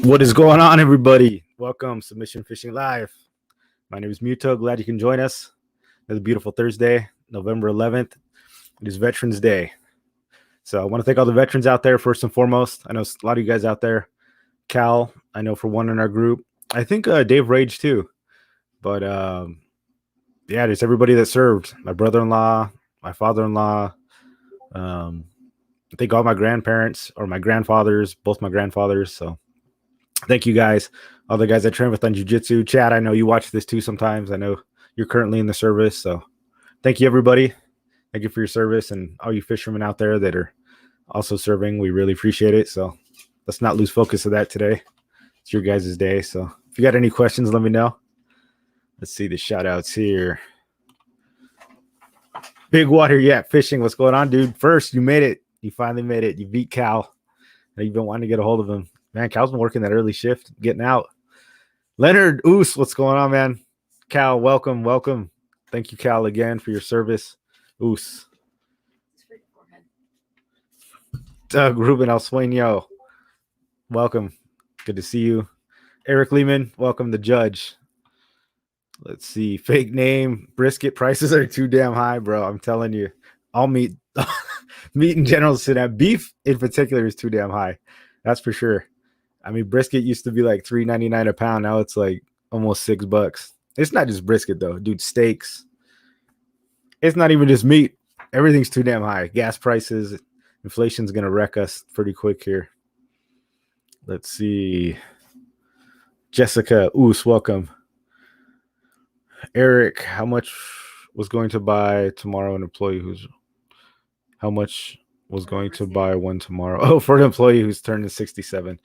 What is going on, everybody? Welcome, Submission Fishing Live. My name is Muto. Glad you can join us. It's a beautiful Thursday, November 11th. It is Veterans Day. So I want to thank all the veterans out there first and foremost. I know a lot of you guys out there. Cal, I know for one in our group. I think Dave Rage too. But yeah, there's everybody that served. My brother-in-law, my father-in-law. I think all my grandparents or my grandfathers, both my grandfathers. So thank you guys. All the guys I train with on jiu-jitsu. Chad, I know you watch this too sometimes. I know you're currently in the service. So thank you, everybody. Thank you for your service, and all you fishermen out there that are also serving. We really appreciate it. So let's not lose focus of that today. It's your guys' day. So if you got any questions, let me know. Let's see the shout outs here. Big Water Yak Fishing. What's going on, dude? First, you made it. You finally made it. You beat Cal. You've been wanting to get a hold of him. Man, Cal's been working that early shift, getting out. Leonard Oos, what's going on, man? Cal, welcome, welcome. Thank you, Cal, again for your service. Oos. Doug Ruben El Sueño, welcome. Good to see you. Eric Lehman, welcome. The Judge. Let's see. Fake name. Brisket prices are too damn high, bro. I'm telling you. All meat, meat in general is too damn. Beef in particular is too damn high. That's for sure. I mean, brisket used to be like $3.99 a pound. Now it's like almost $6. It's not just brisket though, dude. Steaks. It's not even just meat. Everything's too damn high. Gas prices, inflation's gonna wreck us pretty quick here. Let's see. Jessica Oos, welcome. Eric, how much was going to buy tomorrow an employee who's how much was going to buy one tomorrow? Oh, for an employee who's turning 67.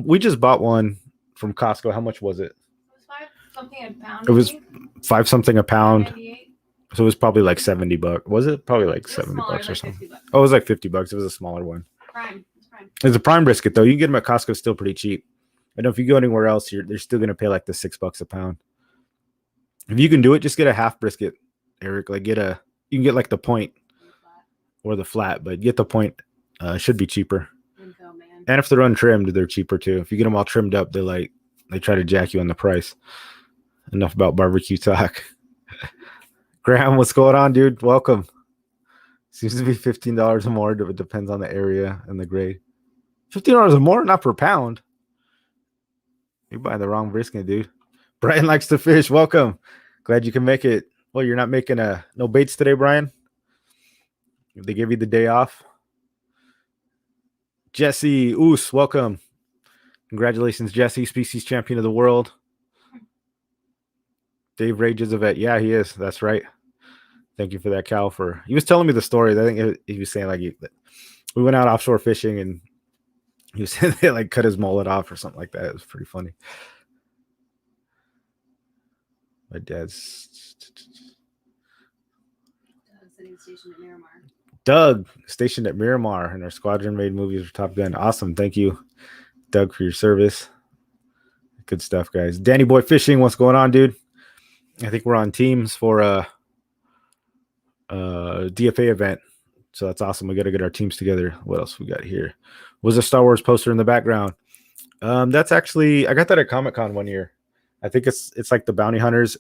We just bought one from Costco. How much was it? It was $5 something a pound. It was $5 something a pound. 98. So it was probably like $70. Was it? Probably like $70 smaller, or like something. $50. Oh, it was like $50. It was a smaller one. Prime. It's prime. It's a prime brisket though. You can get them at Costco still pretty cheap. I know if you go anywhere else, they're still gonna pay like the $6 a pound. If you can do it, just get a half brisket, Eric. Like you can get like the point or the flat, but get the point. Should be cheaper. Info, man. And if they're untrimmed, they're cheaper too. If you get them all trimmed up, they try to jack you on the price. Enough about barbecue talk. Graham, what's going on, dude? Welcome. Seems to be $15 or more. It depends on the area and the grade. $15 or more, not per pound. You're buying the wrong brisket, dude. Brian likes to fish. Welcome. Glad you can make it. Well, you're not making no baits today, Brian? They give you the day off. Jesse Oos, welcome. Congratulations, Jesse, species champion of the world. Dave Rage is a vet. Yeah, he is. That's right. Thank you for that, Cal. He was telling me the story. I think he was saying we went out offshore fishing and he was saying they like cut his mullet off or something like that. It was pretty funny. My dad's Stationed at Miramar. Doug, stationed at Miramar, and our squadron made movies for Top Gun. Awesome. Thank you, Doug, for your service. Good stuff, guys. Danny Boy Fishing, what's going on, dude? I think we're on teams for a DFA event. So that's awesome. We got to get our teams together. What else we got here? Was a Star Wars poster in the background. That's actually, I got that at Comic-Con one year. I think it's like the bounty hunters.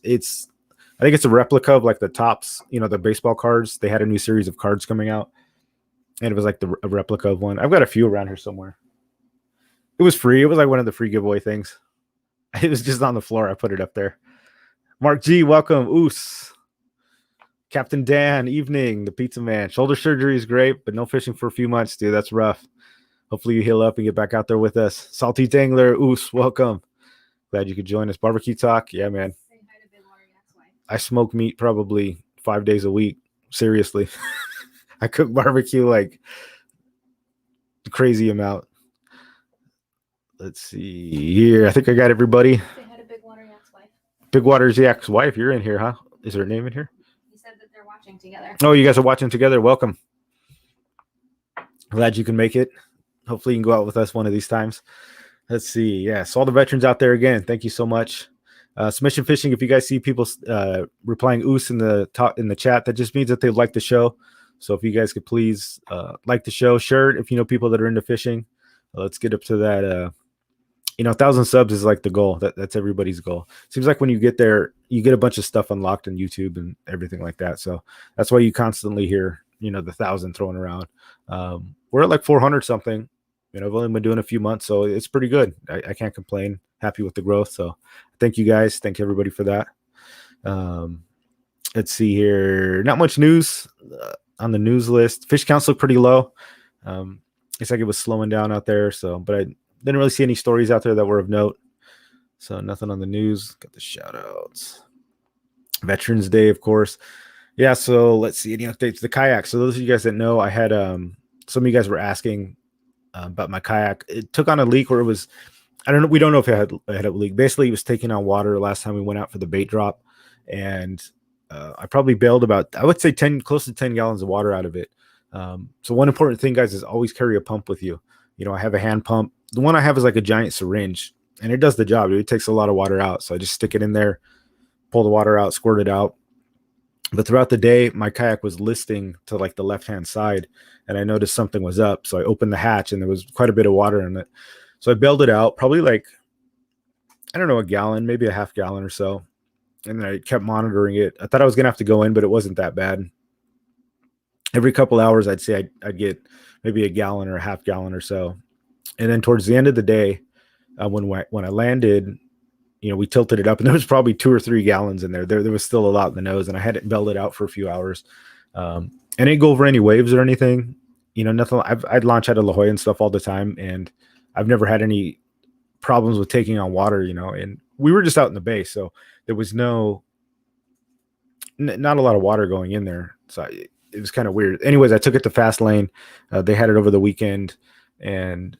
I think it's a replica of like the Tots, the baseball cards. They had a new series of cards coming out, and it was like a replica of one. I've got a few around here somewhere. It was free. It was like one of the free giveaway things. It was just on the floor. I put it up there. Mark G, welcome. Oos. Captain Dan, evening. The pizza man. Shoulder surgery is great, but no fishing for a few months, dude. That's rough. Hopefully you heal up and get back out there with us. Salty Dangler, Oos, welcome. Glad you could join us. Barbecue talk. Yeah, man. I smoke meat probably 5 days a week. Seriously. I cook barbecue like a crazy amount. Let's see here. I think I got everybody. They had a Big Water Yak's wife. Big Water's Yak's wife. You're in here, huh? Is her name in here? He said that they're watching together. Oh, you guys are watching together. Welcome. Glad you can make it. Hopefully you can go out with us one of these times. Let's see. Yeah. So all the veterans out there again, thank you so much. Submission fishing. If you guys see people replying "oos" in the chat, that just means that they like the show. So if you guys could please like the show, share it if you know people that are into fishing. Let's get up to that 1,000 subs is like the goal. That's everybody's goal. Seems like when you get there, you get a bunch of stuff unlocked on YouTube and everything like that. So that's why you constantly hear, the 1,000 thrown around. We're at like 400 something. I've only been doing a few months, so it's pretty good. I can't complain. Happy with the growth. So thank you guys. Thank everybody for that. Let's see here. Not much news on the news list. Fish counts look pretty low. It's like it was slowing down out there. So, but I didn't really see any stories out there that were of note. So nothing on the news. Got the shout outs. Veterans Day, of course. Yeah, so let's see any updates. The kayak. So those of you guys that know, I had some of you guys were asking about my kayak. It took on a leak where it was, I don't know, we don't know if it had a leak. Basically, it was taking on water last time we went out for the bait drop. And I probably bailed about, I would say close to 10 gallons of water out of it. So one important thing, guys, is always carry a pump with you. I have a hand pump. The one I have is like a giant syringe, and it does the job. It takes a lot of water out. So I just stick it in there, pull the water out, squirt it out. But throughout the day, my kayak was listing to like the left-hand side, and I noticed something was up. So I opened the hatch, and there was quite a bit of water in it. So I bailed it out, probably like, I don't know, a gallon, maybe a half gallon or so. And then I kept monitoring it. I thought I was going to have to go in, but it wasn't that bad. Every couple hours, I'd say I'd get maybe a gallon or a half gallon or so. And then towards the end of the day, when I landed, we tilted it up, and there was probably 2 or 3 gallons in there. There was still a lot in the nose, and I had it belted out for a few hours. And I didn't go over any waves or anything. Nothing. I'd launch out of La Jolla and stuff all the time, and I've never had any problems with taking on water, and we were just out in the bay, so there was not a lot of water going in there. So it was kind of weird. Anyways, I took it to Fast Lane. They had it over the weekend, and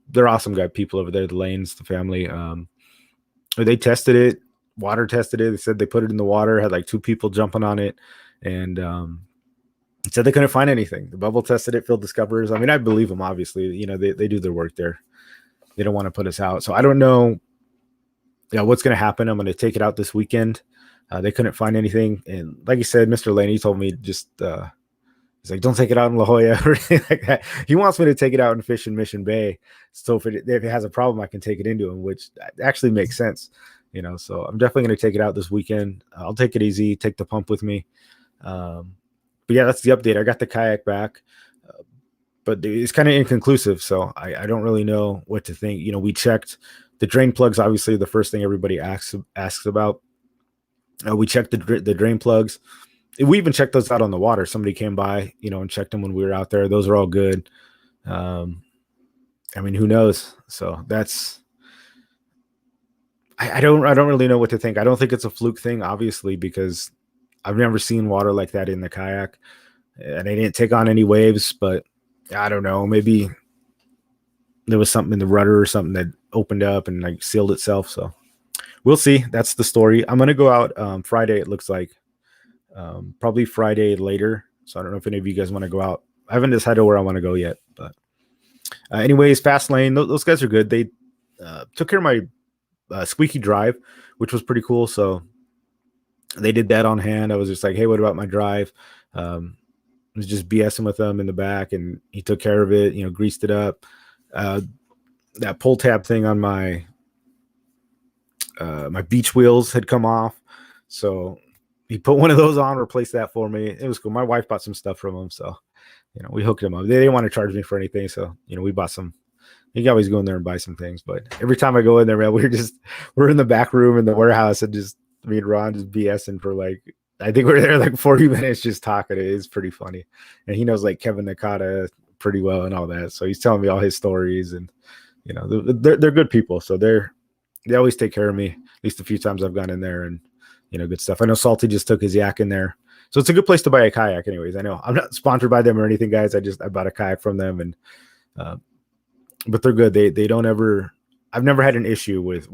they're awesome people over there, the Lanes, the family. They tested it, water tested it. They said they put it in the water, had like 2 people jumping on it, and said they couldn't find anything. The bubble tested it, filled the scuppers. I mean, I believe them, obviously. They do their work there. They don't want to put us out. So I don't know what's going to happen. I'm going to take it out this weekend. They couldn't find anything. And like you said, Mr. Lane, he told me just, he's like, don't take it out in La Jolla or anything like that. He wants me to take it out and fish in Mission Bay. So if it has a problem, I can take it into him, which actually makes sense. So I'm definitely going to take it out this weekend. I'll take it easy, take the pump with me. But yeah, that's the update. I got the kayak back, but it's kind of inconclusive. So I don't really know what to think. We checked the drain plugs, obviously the first thing everybody asks about. We checked the drain plugs. We even checked those out on the water. Somebody came by, and checked them when we were out there. Those are all good. I mean, who knows? So that's, I don't really know what to think. I don't think it's a fluke thing, obviously, because I've never seen water like that in the kayak, and I didn't take on any waves, but I don't know. Maybe there was something in the rudder or something that opened up and like sealed itself. So we'll see. That's the story. I'm going to go out Friday. It looks like probably Friday later. So I don't know if any of you guys want to go out. I haven't decided where I want to go yet, but anyways, Fast Lane, those guys are good. They took care of my squeaky drive, which was pretty cool. So they did that on hand. I was just like, hey, what about my drive? I was just BSing with them in the back, and he took care of it, greased it up. That pull tab thing on my my beach wheels had come off. So he put one of those on, replaced that for me. It was cool. My wife bought some stuff from him. So, we hooked him up. They didn't want to charge me for anything. So, we bought some. You can always go in there and buy some things. But every time I go in there, man, we're in the back room in the warehouse, and just me and Ron just BSing for I think we were there like 40 minutes just talking. It is pretty funny. And he knows like Kevin Nakata pretty well and all that. So he's telling me all his stories, and, they're good people. So they always take care of me, at least a few times I've gone in there, and, good stuff. I know Salty just took his yak in there. So it's a good place to buy a kayak anyways. I know I'm not sponsored by them or anything, guys. I bought a kayak from them, and, but they're good. They don't ever, I've never had an issue with,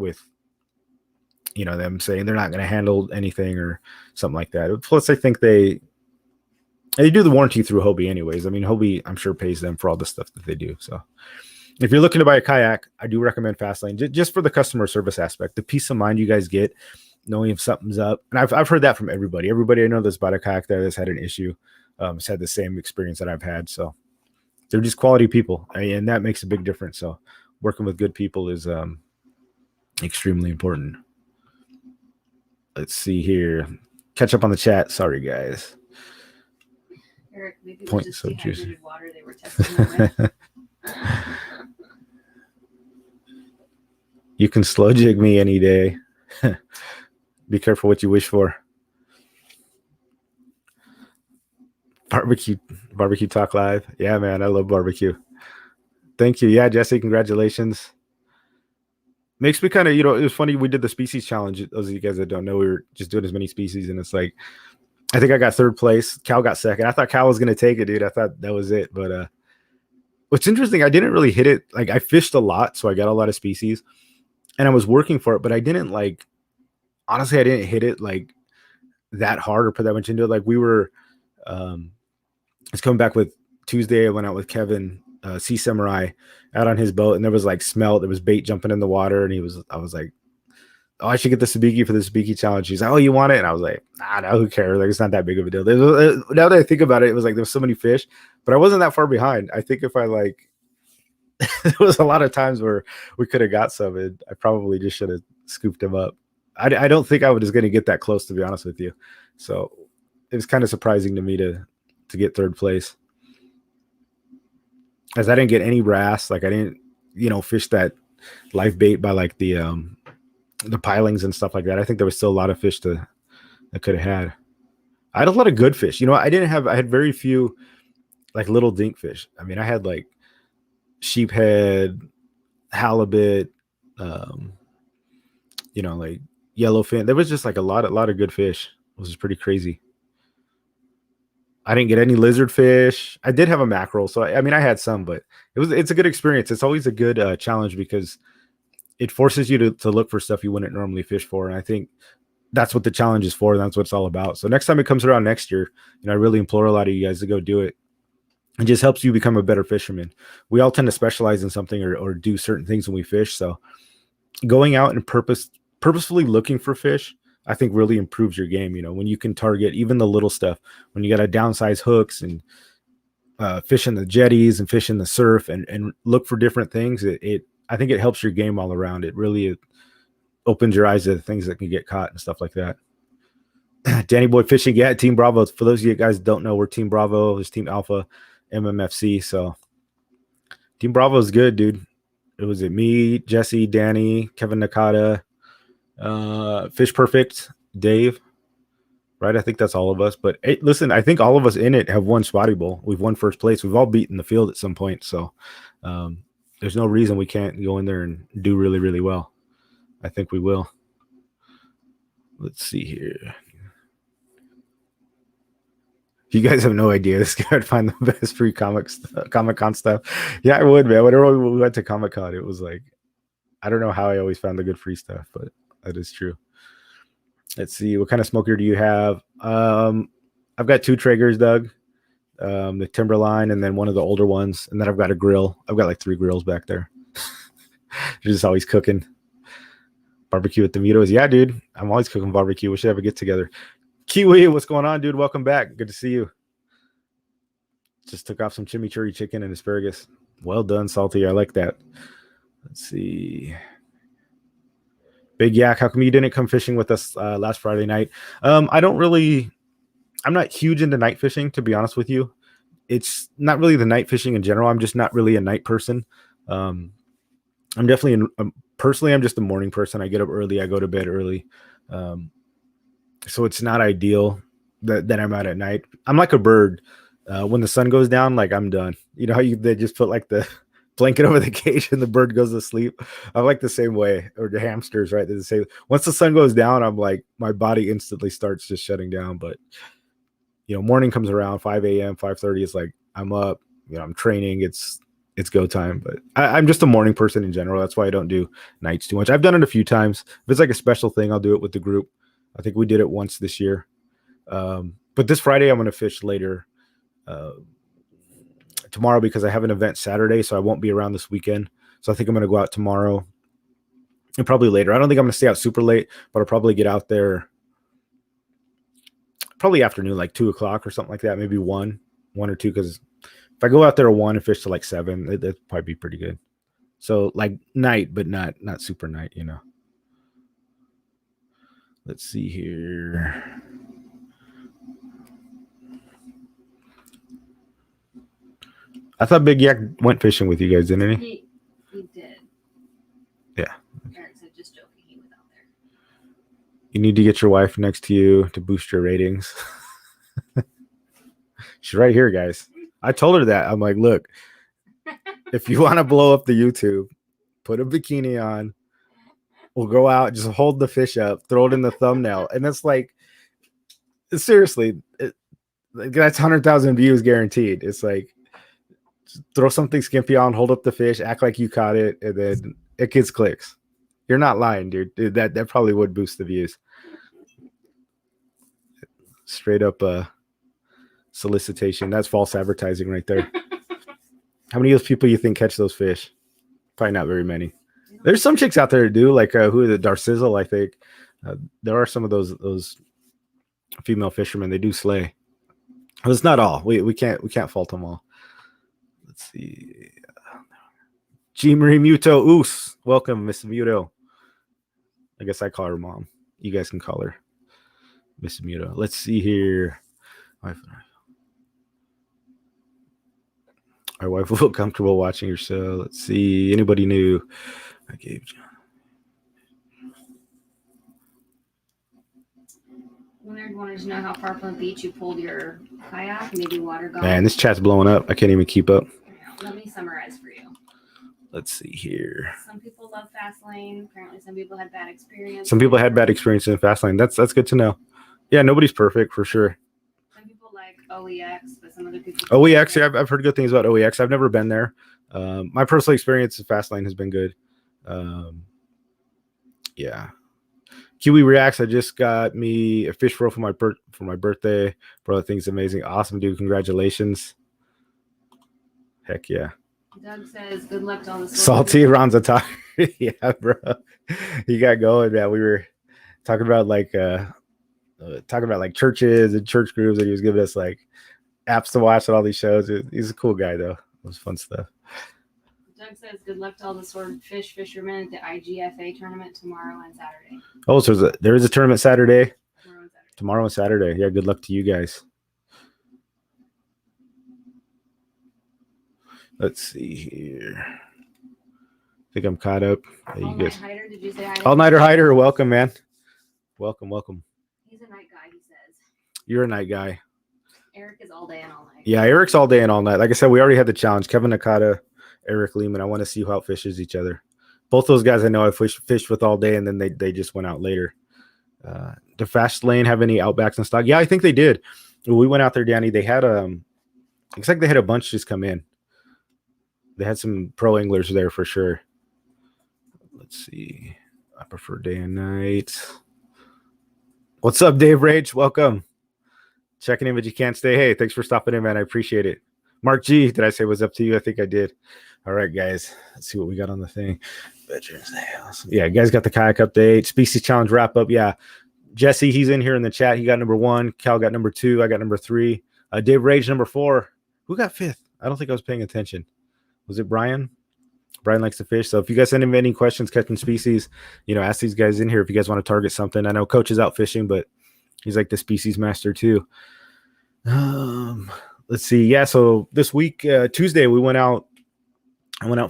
them saying they're not going to handle anything or something like that. Plus I think they do the warranty through Hobie anyways. I mean, Hobie, I'm sure, pays them for all the stuff that they do. So if you're looking to buy a kayak, I do recommend Fastlane just for the customer service aspect, the peace of mind you guys get knowing if something's up. And I've heard that from everybody. Everybody I know that's bought a kayak there that's had an issue has had the same experience that I've had. So they're just quality people, and that makes a big difference. So working with good people is extremely important. Let's see here. Catch up on the chat. Sorry, guys. Eric, maybe it Point was just so dehydrated juicy. water they were testing them with. You can slow jig me any day. Be careful what you wish for. Barbecue Talk Live. Yeah, man, I love barbecue. Thank you. Yeah, Jesse, congratulations. Makes me kind of, it was funny. We did the species challenge. Those of you guys that don't know, we were just doing as many species, and it's like, I think I got third place. Cal got second. I thought Cal was going to take it, dude. I thought that was it. But what's interesting, I didn't really hit it. Like, I fished a lot, so I got a lot of species, and I was working for it, but I didn't honestly, I didn't hit it like that hard or put that much into it. Like, we were, it's coming back with Tuesday. I went out with Kevin, Sea Samurai, out on his boat, and there was like smelt. There was bait jumping in the water, and I was like, oh, I should get the sabiki for the sabiki challenge. She's like, oh, you want it? And I was like, no, who cares? Like, it's not that big of a deal. Now that I think about it, it was like there was so many fish, but I wasn't that far behind. I think if I there was a lot of times where we could have got some, and I probably just should have scooped them up. I don't think I was going to get that close, to be honest with you. So it was kind of surprising to me to get third place, as I didn't get any wrasse. Like, I didn't, fish that live bait by like the pilings and stuff like that. I think there was still a lot of fish that could have had. I had a lot of good fish. I had very few like little dink fish. I mean, I had like sheephead, halibut, like yellowfin. There was just like a lot of good fish. It was pretty crazy. I didn't get any lizard fish. I did have a mackerel, so I mean, I had some, but it's a good experience. It's always a good challenge because it forces you to look for stuff you wouldn't normally fish for, and I think that's what the challenge is for. And that's what it's all about. So next time it comes around next year, I really implore a lot of you guys to go do it. It just helps you become a better fisherman. We all tend to specialize in something or do certain things when we fish. So going out and purposefully looking for fish, I think really improves your game. When you can target even the little stuff, when you got to downsize hooks and fish in the jetties and fish in the surf and look for different things, I think it helps your game all around. It really opens your eyes to the things that can get caught and stuff like that. Danny Boy Fishing, yeah, Team Bravo. For those of you guys who don't know, we're Team Bravo. There's Team Alpha, MMFC. So Team Bravo is good, dude. It was me, Jesse, Danny, Kevin Nakata, Fish Perfect, Dave, right? I think that's all of us. But hey, listen, I think all of us in it have won Spotty Bowl. We've won first place. We've all beaten the field at some point. So there's no reason we can't go in there and do really, really well. I think we will. Let's see here. You guys have no idea. This guy would find the best free Comic-Con stuff. Yeah, I would, man. Whenever we went to Comic-Con, it was like, I don't know how I always found the good free stuff, but that is true. Let's see. What kind of smoker do you have? I've got 2 Traegers, Doug. The Timberline, and then one of the older ones. And then I've got a grill. I've got like 3 grills back there. You're just always cooking. Barbecue with the Mutos. Yeah, dude. I'm always cooking barbecue. We should have a get together. Kiwi, what's going on, dude? Welcome back. Good to see you. Just took off some chimichurri chicken and asparagus. Well done, Salty. I like that. Let's see. Big Yak, how come you didn't come fishing with us last Friday night? I'm not huge into night fishing, to be honest with you. It's not really the night fishing in general. I'm just not really a night person. I'm definitely, personally, I'm just a morning person. I get up early. I go to bed early. So it's not ideal that I'm out at night. I'm like a bird. When the sun goes down, like I'm done. You know how they just put like the blanket over the cage and the bird goes to sleep? I'm like the same way. Or the hamsters, right? They're the same. Once the sun goes down, I'm like, my body instantly starts just shutting down. But morning comes around, 5 a.m., 5:30. It's like I'm up. I'm training. It's go time. But I'm just a morning person in general. That's why I don't do nights too much. I've done it a few times. If it's like a special thing, I'll do it with the group. I think we did it once this year. But this Friday, I'm going to fish later tomorrow because I have an event Saturday, so I won't be around this weekend. So I think I'm going to go out tomorrow and probably later. I don't think I'm going to stay out super late, but I'll probably get out there probably afternoon, like 2 o'clock or something like that, maybe 1 or 2, because if I go out there at 1 and fish to like 7, that'd probably be pretty good. So like night, but not super night, you know. Let's see here. I thought Big Yak went fishing with you guys, didn't he? He did. Yeah. Eric said just joking, he was out there. You need to get your wife next to you to boost your ratings. She's right here, guys. I told her that. I'm like, look, if you want to blow up the YouTube, put a bikini on. We'll go out, just hold the fish up, throw it in the thumbnail. And that's like, seriously, that's 100,000 views guaranteed. It's like, throw something skimpy on, hold up the fish, act like you caught it, and then it gets clicks. You're not lying, dude. That probably would boost the views. Straight up solicitation. That's false advertising right there. How many of those people you think catch those fish? Probably not very many. There's some chicks out there that do, like who is it? Darcizzle, I think. There are some of those female fishermen. They do slay. But it's not all. We can't fault them all. Let's see. G Marie Muto Oos. Welcome, Miss Muto. I guess I call her mom. You guys can call her Miss Muto. Let's see here. Our wife will feel comfortable watching your show. Let's see. Anybody new? I gave John. Leonard wanted to know how far from the beach you pulled your kayak. Maybe water gone. Man, this chat's blowing up. I can't even keep up. Let me summarize for you. Let's see here. Some people love fast lane. Apparently, some people had bad experience. Some people had bad experiences in fast lane. That's good to know. Yeah, nobody's perfect for sure. Some people like OEX, but some other people. OEX, yeah, I've heard good things about OEX. I've never been there. My personal experience in fast lane has been good. Yeah. Kiwi Reacts, I just got me a fish roll for my birthday. Bro, that thing's amazing. Awesome, dude. Congratulations. Heck yeah. Doug says, good luck to all the Salty Ranzata. Yeah, bro. He got going, man. We were talking about like churches and church groups, and he was giving us like apps to watch and all these shows. He's a cool guy though. It was fun stuff. Doug says, good luck to all the Swordfish fishermen at the IGFA tournament tomorrow and Saturday. Oh, so there is a tournament Saturday? Tomorrow and Saturday. Yeah, good luck to you guys. Let's see here. I think I'm caught up. All Night Hider, did you say hi? All Nighter Hider, welcome, man. Welcome. He's a night guy, he says. You're a night guy. Eric is all day and all night. Yeah, Eric's all day and all night. Like I said, we already had the challenge. Kevin Nakata, Eric Lehman. I want to see who outfishes each other. Both those guys I know I fished with all day, and then they just went out later. The Fast Lane have any outbacks in stock? Yeah, I think they did. We went out there, Danny. They had looks like they had a bunch just come in. They had some pro anglers there for sure. Let's see. I prefer day and night. What's up, Dave Rage? Welcome. Checking in, but you can't stay. Hey, thanks for stopping in, man. I appreciate it. Mark G, did I say what's up to you? I think I did. All right, guys. Let's see what we got on the thing. Veterans Day. Awesome. Yeah, you guys got the kayak update. Species challenge wrap up. Yeah. Jesse, he's in here in the chat. He got number 1. Cal got number 2. I got number 3. Dave Rage, number 4. Who got 5th? I don't think I was paying attention. Was it Brian? Brian likes to fish. So if you guys send him any questions catching species, ask these guys in here if you guys want to target something. I know Coach is out fishing, but he's like the species master too. Let's see. Yeah. So this week, Tuesday, I went out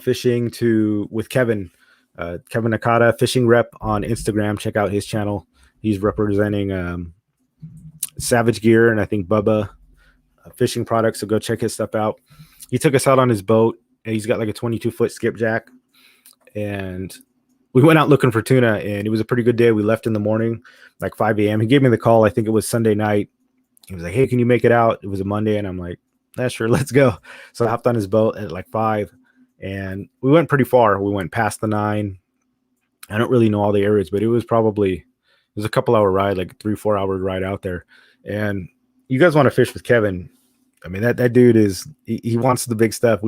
fishing with Kevin, Kevin Nakata, fishing rep on Instagram. Check out his channel. He's representing Savage Gear and I think Bubba fishing products. So go check his stuff out. He took us out on his boat. And he's got like a 22-foot skipjack, and we went out looking for tuna, and it was a pretty good day. We left in the morning, like 5 a.m. He gave me the call. I think it was Sunday night. He was like, hey, can you make it out? It was a Monday, and I'm like, yeah, sure, let's go. So I hopped on his boat at like 5, and we went pretty far. We went past the 9. I don't really know all the areas, but it was a couple-hour ride, like a 3-4 hour ride out there. And you guys want to fish with Kevin. I mean, that dude he wants the big stuff.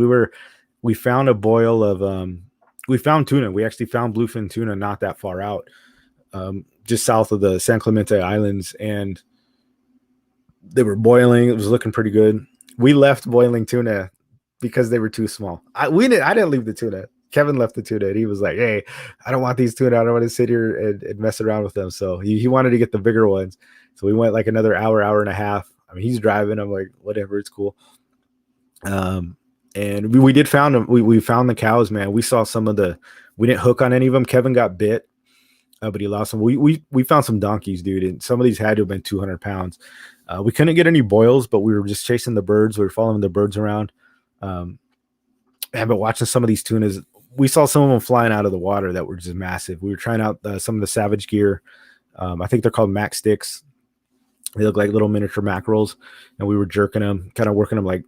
We found a boil of we found tuna. We actually found bluefin tuna not that far out, just south of the San Clemente Islands, and they were boiling. It was looking pretty good. We left boiling tuna because they were too small. I didn't leave the tuna. Kevin left the tuna, and he was like, "Hey, I don't want these tuna. I don't want to sit here and mess around with them." So he wanted to get the bigger ones. So we went like another hour and a half. I mean, he's driving. I'm like, whatever, it's cool. And we did found them. We found the cows, man. We saw some of the. We didn't hook on any of them. Kevin got bit, but he lost them. We found some donkeys, dude, and some of these had to have been 200 pounds. We couldn't get any boils, but we were just chasing the birds. We were following the birds around. But watching some of these tunas, we saw some of them flying out of the water that were just massive. We were trying out some of the Savage gear. I think they're called Mac sticks. They look like little miniature mackerels, and we were jerking them, kind of working them like,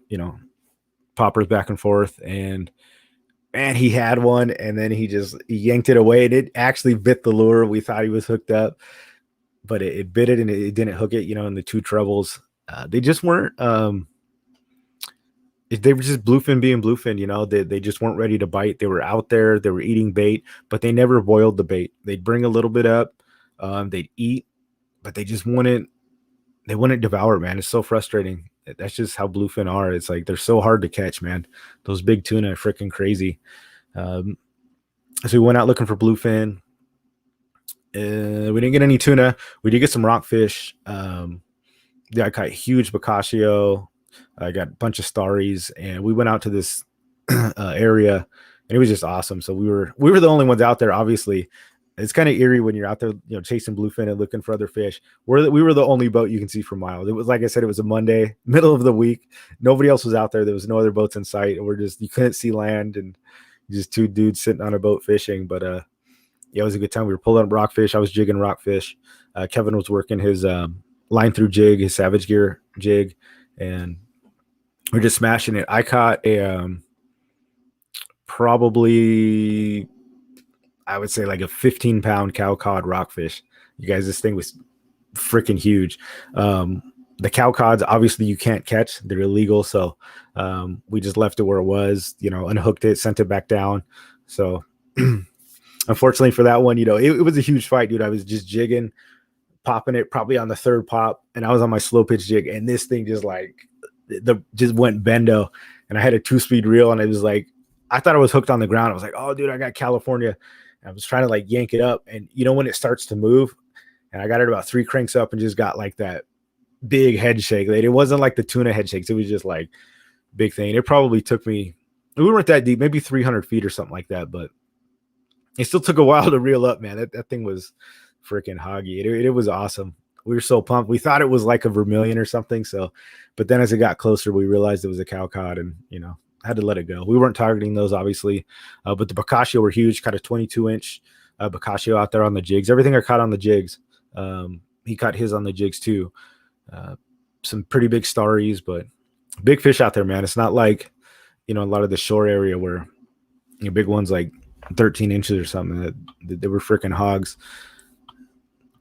poppers back and forth. And man, he had one, and then he yanked it away, and it actually bit the lure. We thought he was hooked up, but it bit it, and it didn't hook it, in the two trebles. They just weren't, they were just bluefin being bluefin, they just weren't ready to bite. They were out there, they were eating bait, but they never boiled the bait. They'd bring a little bit up, they'd eat, but they wouldn't devour it, man. It's so frustrating. That's just how bluefin are. It's like, they're so hard to catch, man. Those big tuna are freaking crazy. So we went out looking for bluefin. We didn't get any tuna. We did get some rockfish. I caught huge bocaccio. I got a bunch of starries, and we went out to this area, and it was just awesome. So we were the only ones out there. Obviously, it's kind of eerie when you're out there, chasing bluefin and looking for other fish. We were the only boat you can see for miles. It was, like I said, it was a Monday, middle of the week. Nobody else was out there. There was no other boats in sight. You couldn't see land, and just two dudes sitting on a boat fishing. But it was a good time. We were pulling up rockfish. I was jigging rockfish. Kevin was working his line through jig, his Savage gear jig, and we're just smashing it. I caught a probably, I would say, like a 15-pound cow cod rockfish. You guys, this thing was freaking huge. The cow cods, obviously, you can't catch. They're illegal. So we just left it where it was, unhooked it, sent it back down. So unfortunately for that one, it was a huge fight, dude. I was just jigging, popping it probably on the third pop, and I was on my slow pitch jig, and this thing just went bendo, and I had a 2-speed reel, and it was like, I thought I was hooked on the ground. I was like, oh, dude, I got California. And I was trying to yank it up, and when it starts to move, and I got it about 3 cranks up and just got like that big head shake. It wasn't like the tuna head shakes. It was just like big thing. It probably took me, we weren't that deep, maybe 300 feet or something like that, but it still took a while to reel up, man. That thing was freaking hoggy. It was awesome. We were so pumped. We thought it was like a vermilion or something. But then as it got closer, we realized it was a cow cod, and, had to let it go. We weren't targeting those, obviously, but the bocaccio were huge. Caught a 22-inch bocaccio out there on the jigs. Everything I caught on the jigs. He caught his on the jigs too. Some pretty big starries, but big fish out there, man. It's not like, a lot of the shore area where big ones like 13 inches or something. That they were freaking hogs.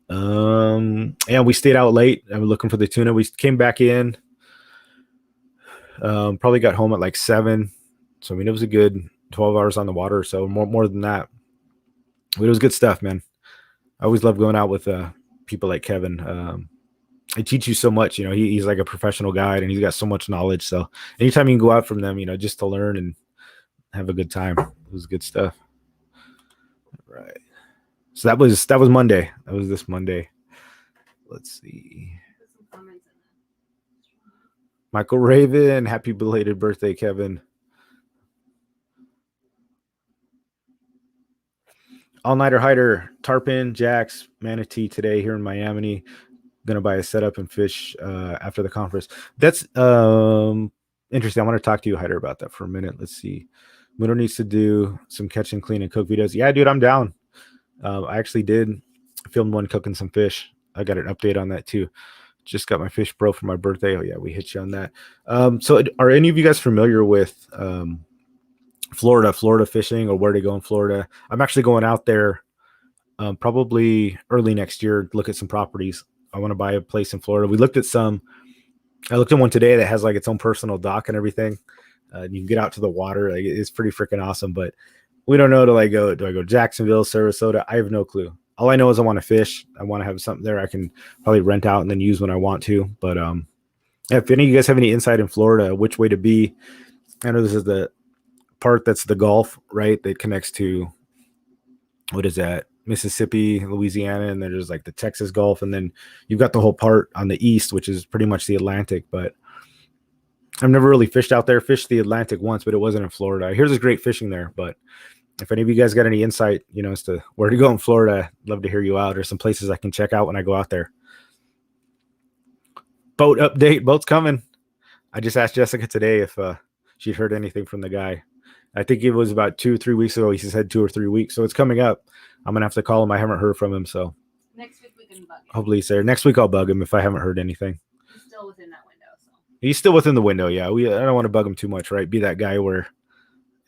We stayed out late. I was looking for the tuna. We came back in. Probably got home at like 7. So it was a good 12 hours on the water. So more than that. But it was good stuff, man. I always love going out with people like Kevin. They teach you so much. He's like a professional guide, and he's got so much knowledge. So anytime you can go out from them, just to learn and have a good time. It was good stuff. All right. So that was Monday. That was this Monday. Let's see. Michael Raven, happy belated birthday, Kevin. All-nighter hider, tarpon, jacks, manatee today here in Miami. Gonna buy a setup and fish after the conference. That's interesting. I want to talk to you, hider, about that for a minute. Let's see. Muto needs to do some catch and clean and cook videos. Yeah, dude, I'm down. I actually did film one cooking some fish. I got an update on that too. Just got my fish bro for my birthday. Oh yeah, we hit you on that. So are any of you guys familiar with Florida fishing, or where to go in Florida? I'm actually going out there probably early next year to look at some properties. I want to buy a place in Florida. We looked at some. I looked at one today that has like its own personal dock and everything. You can get out to the water. Like, it's pretty freaking awesome. But we don't know do I go Jacksonville, Sarasota? I have no clue. All I know is I want to fish. I want to have something there I can probably rent out and then use when I want to. But if any of you guys have any insight in Florida, which way to be, I know this is the part that's the Gulf, right? That connects to, what is that? Mississippi, Louisiana, and then there's like the Texas Gulf, and then you've got the whole part on the east, which is pretty much the Atlantic. But I've never really fished out there. Fished the Atlantic once, but it wasn't in Florida. I hear there's great fishing there, but if any of you guys got any insight, as to where to go in Florida, I'd love to hear you out, or some places I can check out when I go out there. Boat update. Boat's coming. I just asked Jessica today if she'd heard anything from the guy. I think it was about 2-3 weeks ago. He said 2 or 3 weeks. So it's coming up. I'm going to have to call him. I haven't heard from him. So Next week we can bug him. hopefully he's there. Next week I'll bug him if I haven't heard anything. He's still within that window. So He's still within the window. Yeah. I don't want to bug him too much, right? Be that guy where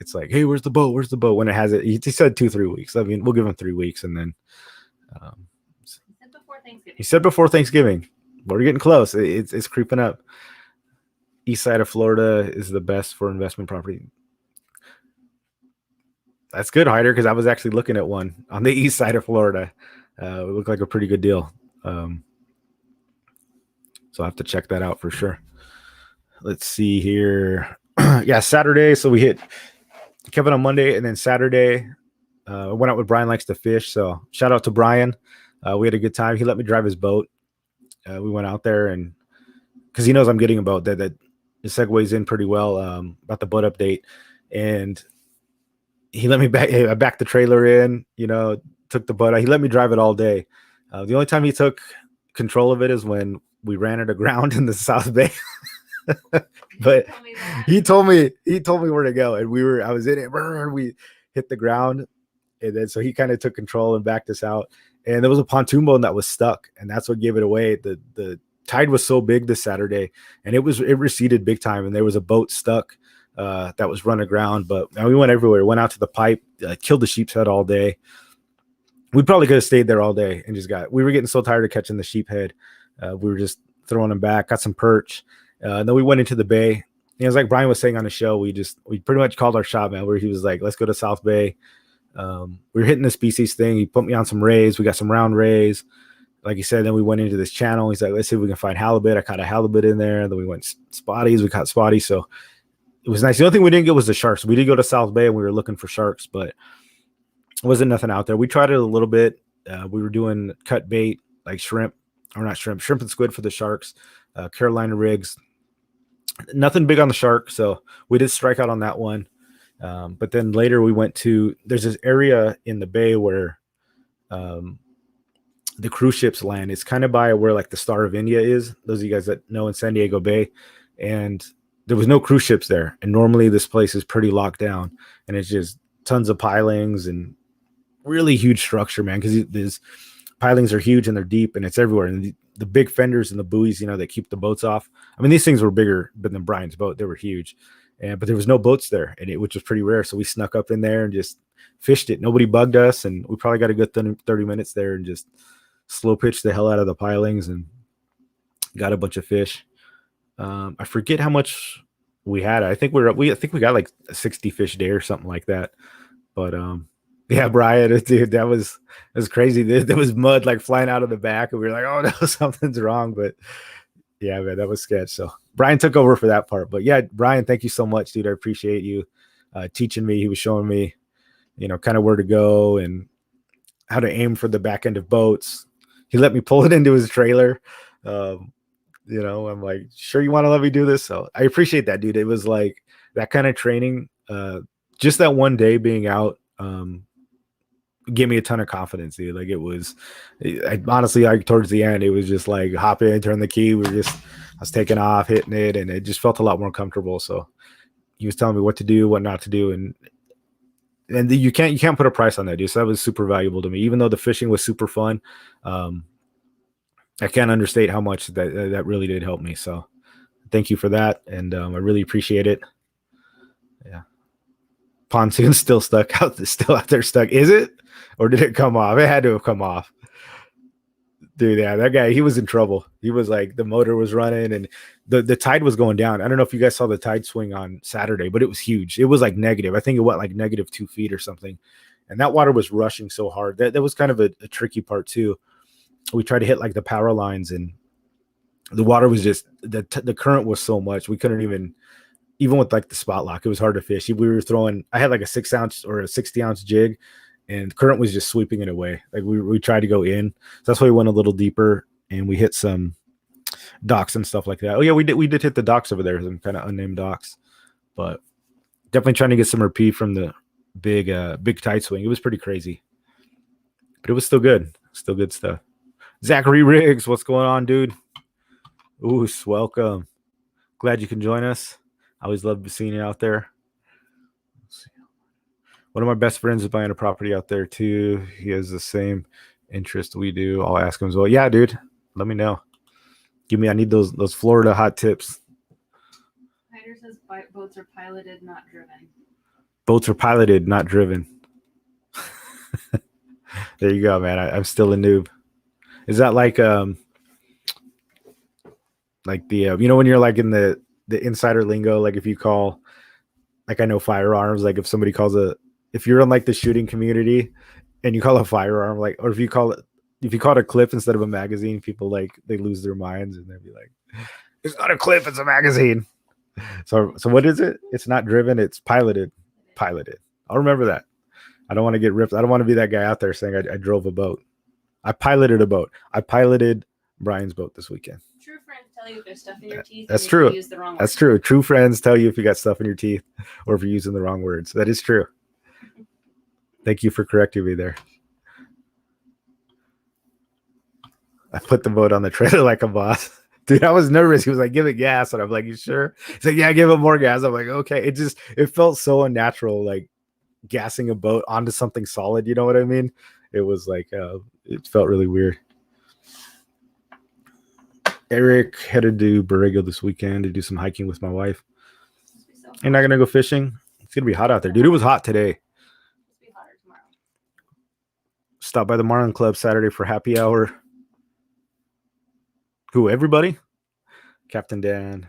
it's like, hey, where's the boat? Where's the boat? When it has it, he said 2-3 weeks. I mean, we'll give him 3 weeks. And then he said before Thanksgiving. he said before Thanksgiving. But we're getting close. It's creeping up. East side of Florida is the best for investment property. That's good, Hyder, because I was actually looking at one on the east side of Florida. It looked like a pretty good deal. So I'll have to check that out for sure. Let's see here. Yeah, Saturday. So we hit Kevin on Monday, and then Saturday, I went out with Brian Likes to Fish. So shout out to Brian. We had a good time. He let me drive his boat. We went out there, and because he knows I'm getting a boat, that it segues in pretty well about the boat update. And he let me back the trailer in, took the boat out. He let me drive it all day. The only time he took control of it is when we ran it aground in the South Bay. But he told me where to go, and I was in it. We hit the ground, and then so he kind of took control and backed us out. And there was a pontoon boat that was stuck, and that's what gave it away. The tide was so big this Saturday, and it receded big time, and there was a boat stuck that was run aground. But we went everywhere. Went out to the pipe, killed the sheep's head all day. We probably could have stayed there all day and we were getting so tired of catching the sheep head. We were just throwing them back, got some perch. Then we went into the bay. It was like Brian was saying on the show, we pretty much called our shot, man, where he was like, let's go to South Bay. We were hitting the species thing. He put me on some rays. We got some round rays. Like he said, then we went into this channel. He's like, let's see if we can find halibut. I caught a halibut in there. Then we went spotties. We caught spotties. So it was nice. The only thing we didn't get was the sharks. We did go to South Bay and we were looking for sharks, but it wasn't nothing out there. We tried it a little bit. We were doing cut bait, like shrimp and squid for the sharks, Carolina rigs. Nothing big on the shark. So we did strike out on that one. But then later we went there's this area in the bay where the cruise ships land. It's kind of by where like the Star of India is. Those of you guys that know in San Diego Bay. And there was no cruise ships there. And normally this place is pretty locked down. And it's just tons of pilings and really huge structure, man. Because these pilings are huge and they're deep and it's everywhere. And the big fenders and the buoys, that keep the boats off. I mean, these things were bigger than Brian's boat. They were huge. But there was no boats there, which was pretty rare. So we snuck up in there and just fished it. Nobody bugged us, and we probably got a good 30 minutes there and just slow pitched the hell out of the pilings and got a bunch of fish. I forget how much we had. I think we got like a 60 fish day or something like that. But yeah, Brian, dude, that was crazy. There was mud like flying out of the back, and we were like, oh no, something's wrong. But yeah, man, that was sketch. So Brian took over for that part. But yeah, Brian, thank you so much, dude. I appreciate you teaching me. He was showing me, kind of where to go and how to aim for the back end of boats. He let me pull it into his trailer. I'm like, sure, you want to let me do this? So I appreciate that, dude. It was like that kind of training. Just that one day being out gave me a ton of confidence, dude. Like honestly, like towards the end, it was just like hop in, turn the key. I was taking off, hitting it, and it just felt a lot more comfortable. So he was telling me what to do, what not to do, and you can't put a price on that, dude. So that was super valuable to me, even though the fishing was super fun. I can't understate how much that really did help me. So thank you for that, and I really appreciate it. Yeah, pontoon's still out there stuck. Is it, or did it come off? It had to have come off. Dude, yeah, that guy, he was in trouble. He was like, the motor was running and the tide was going down. I don't know if you guys saw the tide swing on Saturday, but it was huge. It was like negative. I think it went like negative 2 feet or something. And that water was rushing so hard. That was kind of a tricky part too. We tried to hit like the power lines and the water was just, the current was so much. We couldn't even even with like the spot lock, it was hard to fish. We were throwing, I had like a 6-ounce or a 60-ounce jig, and current was just sweeping it away. Like we tried to go in. So that's why we went a little deeper, and we hit some docks and stuff like that. Oh yeah, we did hit the docks over there, some kind of unnamed docks. But definitely trying to get some repeat from the big tide swing. It was pretty crazy. But it was still good. Still good stuff. Zachary Riggs, what's going on, dude? Ooh, welcome. Glad you can join us. I always love seeing you out there. One of my best friends is buying a property out there too. He has the same interest we do. I'll ask him as well. Yeah, dude. Let me know. I need those Florida hot tips. Hyder says boats are piloted, not driven. Boats are piloted, not driven. There you go, man. I'm still a noob. Is that like the when you're like in the insider lingo, like if you call, like I know firearms, like if somebody calls if you're in like the shooting community and you call a firearm, like, or if you call it a clip instead of a magazine, people like they lose their minds and they'll be like, it's not a clip, it's a magazine. So what is it? It's not driven, it's piloted. I'll remember that. I don't want to get ripped. I don't want to be that guy out there saying I drove a boat. I piloted a boat. I piloted Brian's boat this weekend. True friends tell you if there's stuff in your teeth. That's true. Use the wrong That's true. True friends tell you if you got stuff in your teeth or if you're using the wrong words. That is true. Thank you for correcting me there. I put the boat on the trailer like a boss. Dude, I was nervous. He was like, give it gas. And I'm like, you sure? He's like, yeah, give it more gas. I'm like, okay. It felt so unnatural, like gassing a boat onto something solid. You know what I mean? It was like, it felt really weird. Eric headed to Borrego this weekend to do some hiking with my wife. You're not going to go fishing? It's going to be hot out there. Dude, it was hot today. It'll be hotter tomorrow. Stop by the Marlin Club Saturday for happy hour. Who, everybody? Captain Dan.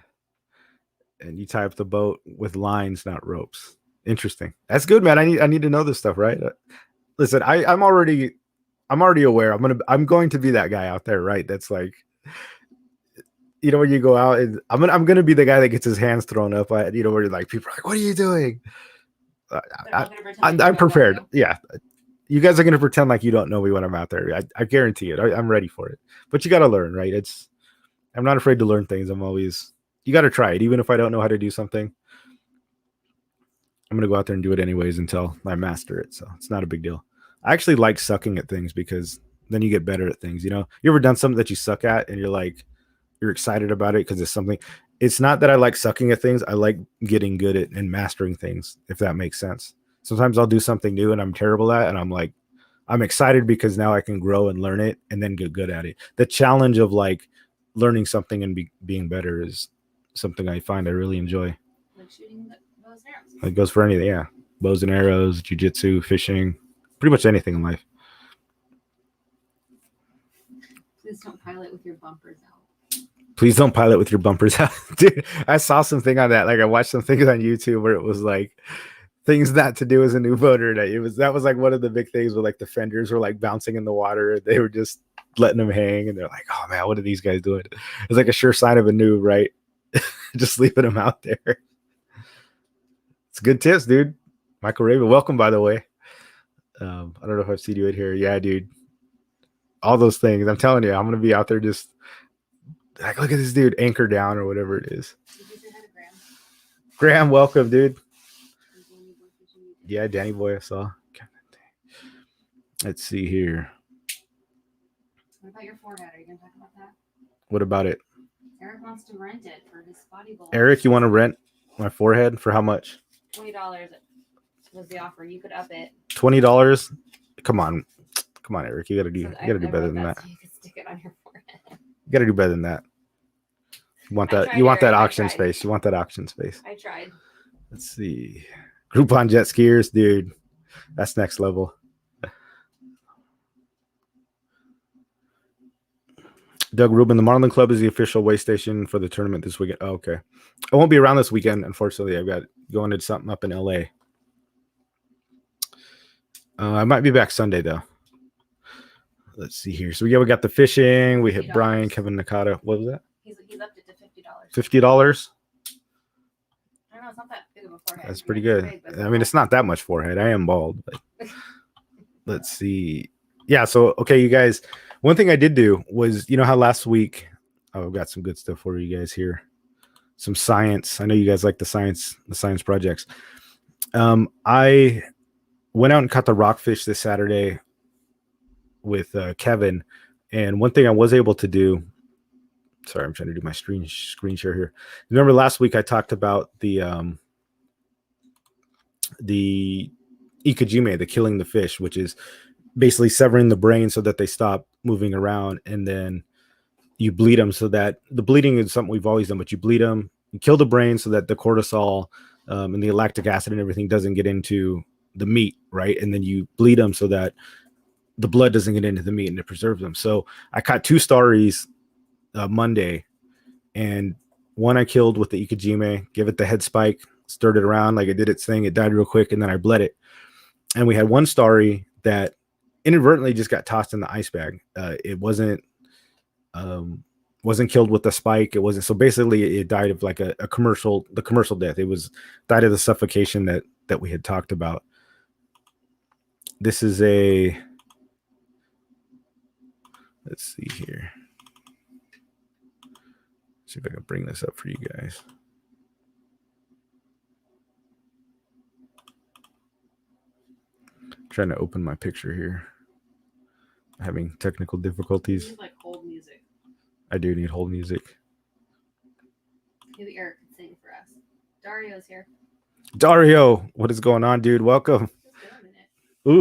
And you tie up the boat with lines, not ropes. Interesting. That's good, man. I need to know this stuff, right? Listen, I'm already aware. I'm going to be that guy out there, right? That's like, when you go out, and I'm gonna be the guy that gets his hands thrown up. Where you're like, people are like, "What are you doing?" I'm prepared. Yeah, you guys are gonna pretend like you don't know me when I'm out there. I guarantee it. I'm ready for it. But you got to learn, right? I'm not afraid to learn things. You got to try it, even if I don't know how to do something. I'm gonna go out there and do it anyways until I master it. So it's not a big deal. I actually like sucking at things because then you get better at things. You ever done something that you suck at and you're excited about it because it's something. It's not that I like sucking at things. I like getting good at and mastering things, if that makes sense. Sometimes I'll do something new and I'm terrible at, and I'm excited because now I can grow and learn it and then get good at it. The challenge of like learning something and being better is something I find I really enjoy. Like shooting bows and arrows. It goes for anything, yeah. Bows and arrows, jiu-jitsu, fishing, pretty much anything in life. Please don't pilot with your bumpers out. Please don't pilot with your bumpers out. Dude, I saw something on that. Like I watched some things on YouTube where it was like things not to do as a new boater. That was like one of the big things where like the fenders were like bouncing in the water. They were just letting them hang, and they're like, "Oh man, what are these guys doing?" It's like a sure sign of a noob, right? Just leaving them out there. It's good tips, dude. Michael Raven, welcome, by the way. I don't know if I've seen you in here. Yeah, dude. All those things. I'm telling you, I'm gonna be out there just like, look at this dude, anchor down or whatever it is. Graham, welcome, dude. Yeah, Danny Boy, I saw. Let's see here. What about your forehead? Are you going to talk about that? What about it? Eric wants to rent it for his body bowl. Eric, you want to rent my forehead for how much? $20 was the offer. You could up it. $20? Come on, Eric. You gotta do better than that. So you could stick it on your forehead. You gotta do better than that. You want that auction space. You want that auction space. I tried. Let's see. Groupon jet skiers, dude. That's next level. Doug Rubin, the Marlin Club is the official way station for the tournament this weekend. Oh, okay. I won't be around this weekend, unfortunately. I've got going to something up in LA. I might be back Sunday, though. Let's see here. So, we got the fishing. We hit Brian, Kevin Nakata. What was that? He's upped it to $50. $50? I don't know. it's not that big of a forehead. That's pretty good. I mean, it's not that much forehead. I am bald, but let's see. Yeah, so okay, you guys. One thing I did do was, you know how last week, I've got some good stuff for you guys here. Some science. I know you guys like the science projects. I went out and caught the rockfish this Saturday with Kevin, and one thing I was able to do. Sorry, I'm trying to do my screen share here. Remember last week I talked about the ikejime, the killing the fish, which is basically severing the brain so that they stop moving around, and then you bleed them so that the bleeding is something we've always done, but you bleed them, you kill the brain so that the cortisol and the lactic acid and everything doesn't get into the meat, right? And then you bleed them so that the blood doesn't get into the meat and it preserves them. So I caught 2 stories Monday, and one I killed with the ikejime, give it the head spike, stirred it around like it did its thing. It died real quick, and then I bled it. And we had one story that inadvertently just got tossed in the ice bag. It wasn't killed with the spike. It wasn't. So basically it died of like the commercial death. It was died of the suffocation that we had talked about. This is let's see here. See if I can bring this up for you guys. I'm trying to open my picture here. I'm having technical difficulties. You need, like, hold music. I do need hold music. Maybe Eric can sing for us. Dario's here. Dario, what is going on, dude? Welcome. It's been a minute.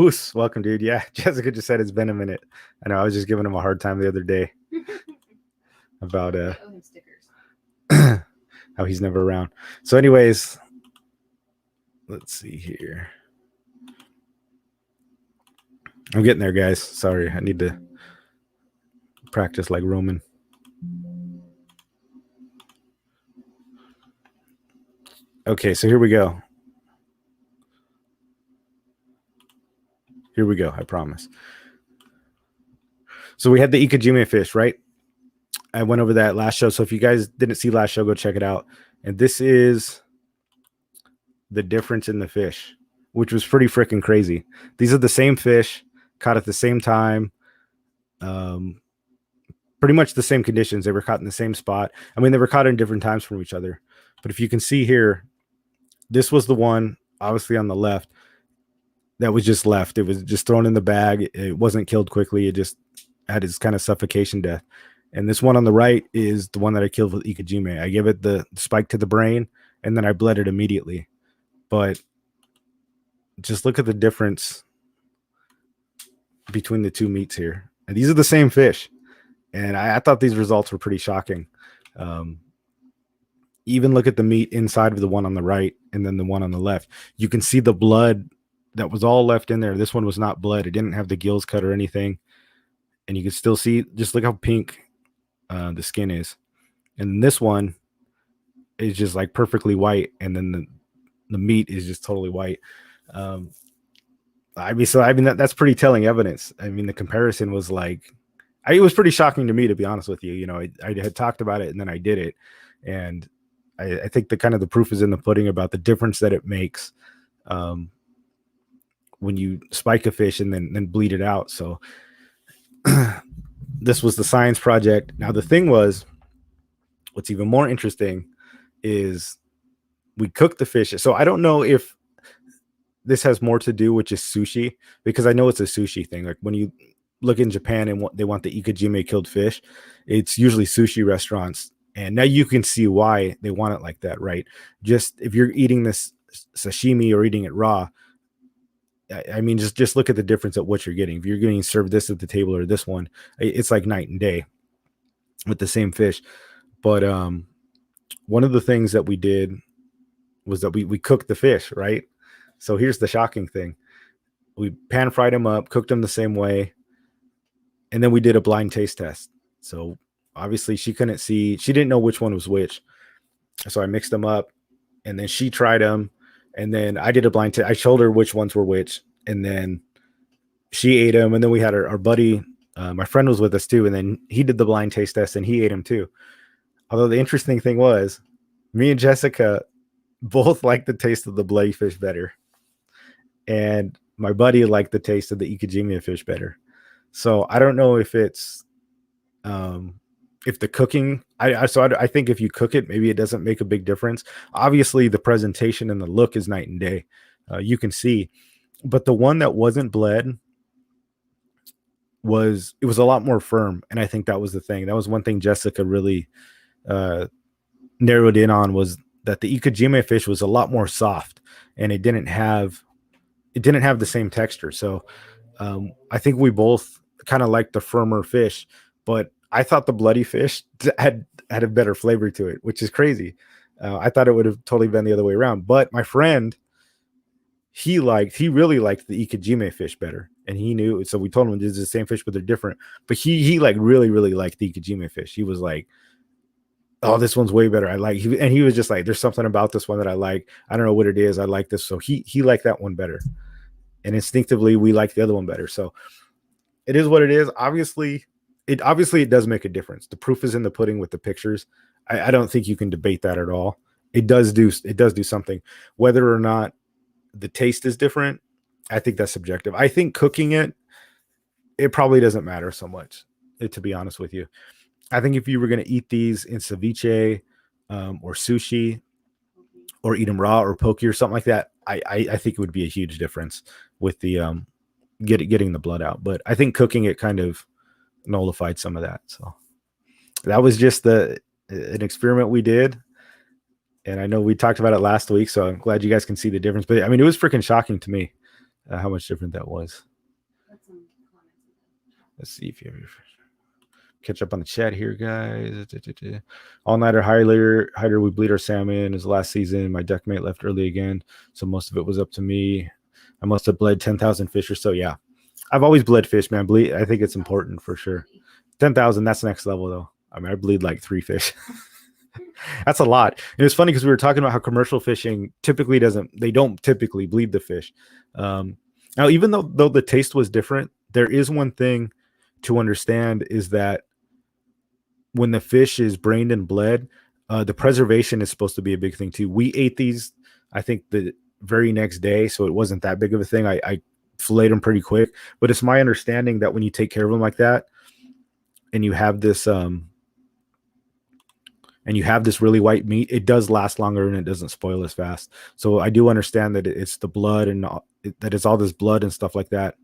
Ooh, welcome, dude. Yeah, Jessica just said it's been a minute. I know. I was just giving him a hard time the other day about We owe him stickers. how he's never around. So, anyways, let's see here. I'm getting there, guys. Sorry, I need to practice like Roman. Okay, so here we go. Here we go, I promise. So we had the ikejime fish, right? I went over that last show. So if you guys didn't see last show, go check it out. And this is the difference in the fish, which was pretty freaking crazy. These are the same fish, caught at the same time. Pretty much the same conditions. They were caught in the same spot. I mean, they were caught in different times from each other. But if you can see here, this was the one, obviously on the left, that was just left. It was just thrown in the bag. It wasn't killed quickly. It just had its kind of suffocation death. And this one on the right is the one that I killed with ikejime. I gave it the spike to the brain, and then I bled it immediately. But just look at the difference between the two meats here. And these are the same fish. And I thought these results were pretty shocking. Even look at the meat inside of the one on the right and then the one on the left. You can see the blood that was all left in there. This one was not blood. It didn't have the gills cut or anything. And you can still see, just look how pink the skin is. And this one is just like perfectly white. And then the meat is just totally white. That's pretty telling evidence. I mean, the comparison was like, it was pretty shocking to me, to be honest with you. You know, I had talked about it and then I did it. And I think the proof is in the pudding about the difference that it makes when you spike a fish and then bleed it out. So this was the science project. Now, the thing was, what's even more interesting is we cooked the fish. So I don't know if this has more to do with just sushi, because I know it's a sushi thing. Like when you look in Japan and they want the ikejime killed fish, it's usually sushi restaurants. And now you can see why they want it like that, right? Just if you're eating this sashimi or eating it raw, I mean, just look at the difference at what you're getting. If you're getting served this at the table or this one, it's like night and day with the same fish. But one of the things that we did was that we cooked the fish, right? So here's the shocking thing. We pan fried them up, cooked them the same way, and then we did a blind taste test. So obviously she couldn't see, she didn't know which one was which. So I mixed them up and then she tried them. And then I did a blind test. I showed her which ones were which. And then she ate them. And then we had our buddy, my friend was with us too. And then he did the blind taste test and he ate them too. Although the interesting thing was, me and Jessica both liked the taste of the bloody fish better, and my buddy liked the taste of the Ikejime fish better. So I don't know if it's if the cooking. I think if you cook it, maybe it doesn't make a big difference. Obviously, the presentation and the look is night and day. You can see, but the one that wasn't bled was a lot more firm, and I think that was the thing. That was one thing Jessica really narrowed in on, was that the Ikejime fish was a lot more soft, and it didn't have the same texture. So I think we both kind of liked the firmer fish, but I thought the bloody fish had a better flavor to it, which is crazy. I thought it would have totally been the other way around. But my friend, he really liked the Ikejime fish better, and he knew. So we told him this is the same fish, but they're different. But he like really liked the Ikejime fish. He was like, "Oh, this one's way better. I like." And he was just like, "There's something about this one that I like. I don't know what it is. I like this." So he liked that one better, and instinctively we like the other one better. So it is what it is. Obviously it does make a difference. The proof is in the pudding with the pictures. I don't think you can debate that at all. It does do something. Whether or not the taste is different, I think that's subjective. I think cooking it probably doesn't matter so much, to be honest with you. I think if you were going to eat these in ceviche or sushi, or eat them raw or poke or something like that, I think it would be a huge difference with the getting the blood out. But I think cooking it kind of nullified some of that. So that was just an experiment we did. And I know we talked about it last week, so I'm glad you guys can see the difference. But I mean, it was freaking shocking to me how much different that was. Let's see if you have your catch up on the chat here, guys. All-nighter hider, we bleed our salmon. Is last season. My deckmate left early again, so most of it was up to me. I must have bled 10,000 fish or so. Yeah, I've always bled fish, man. I think it's important for sure. 10,000, that's next level though. I mean, I bleed like 3 fish. That's a lot. And it's funny because we were talking about how commercial fishing typically don't typically bleed the fish. Now, even though the taste was different, there is one thing to understand, is that when the fish is brained and bled, the preservation is supposed to be a big thing too. We ate these, I think, the very next day, so it wasn't that big of a thing. I filleted them pretty quick, but it's my understanding that when you take care of them like that, and you have this really white meat, it does last longer and it doesn't spoil as fast. So I do understand that it's the blood and that it's all this blood and stuff like that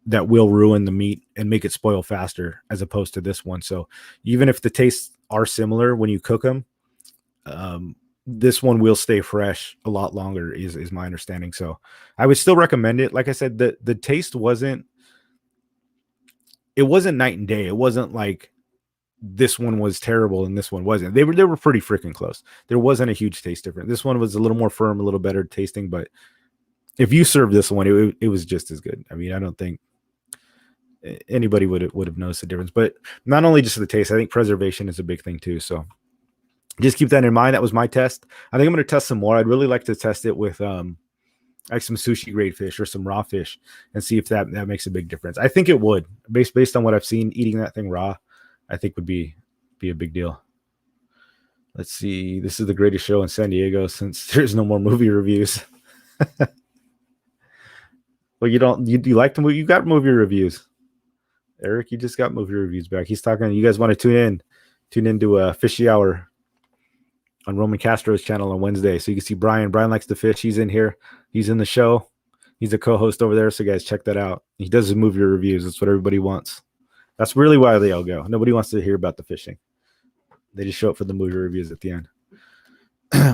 will ruin the meat and make it spoil faster, as opposed to this one. So even if the tastes are similar when you cook them, this one will stay fresh a lot longer, is my understanding. So I would still recommend it. Like I said, the taste wasn't night and day. It wasn't like this one was terrible and this one wasn't. They were pretty freaking close. There wasn't a huge taste difference. This one was a little more firm, a little better tasting, but if you served this one, it was just as good. I mean, I don't think anybody would have noticed the difference. But not only just the taste, I think preservation is a big thing too. So just keep that in mind. That was my test. I think I'm going to test some more. I'd really like to test it with like some sushi grade fish or some raw fish and see if that makes a big difference. I think it would, based on what I've seen. Eating that thing raw, I think would be a big deal. Let's see. This is the greatest show in San Diego since there's no more movie reviews. Well, you like the movie? You got movie reviews. Eric, you just got movie reviews back. He's talking. You guys want to tune into a Fishy Hour on Roman Castro's channel on Wednesday. So you can see Brian. Brian likes to fish. He's in here. He's in the show. He's a co-host over there. So guys, check that out. He does his movie reviews. That's what everybody wants. That's really why they all go. Nobody wants to hear about the fishing. They just show up for the movie reviews at the end.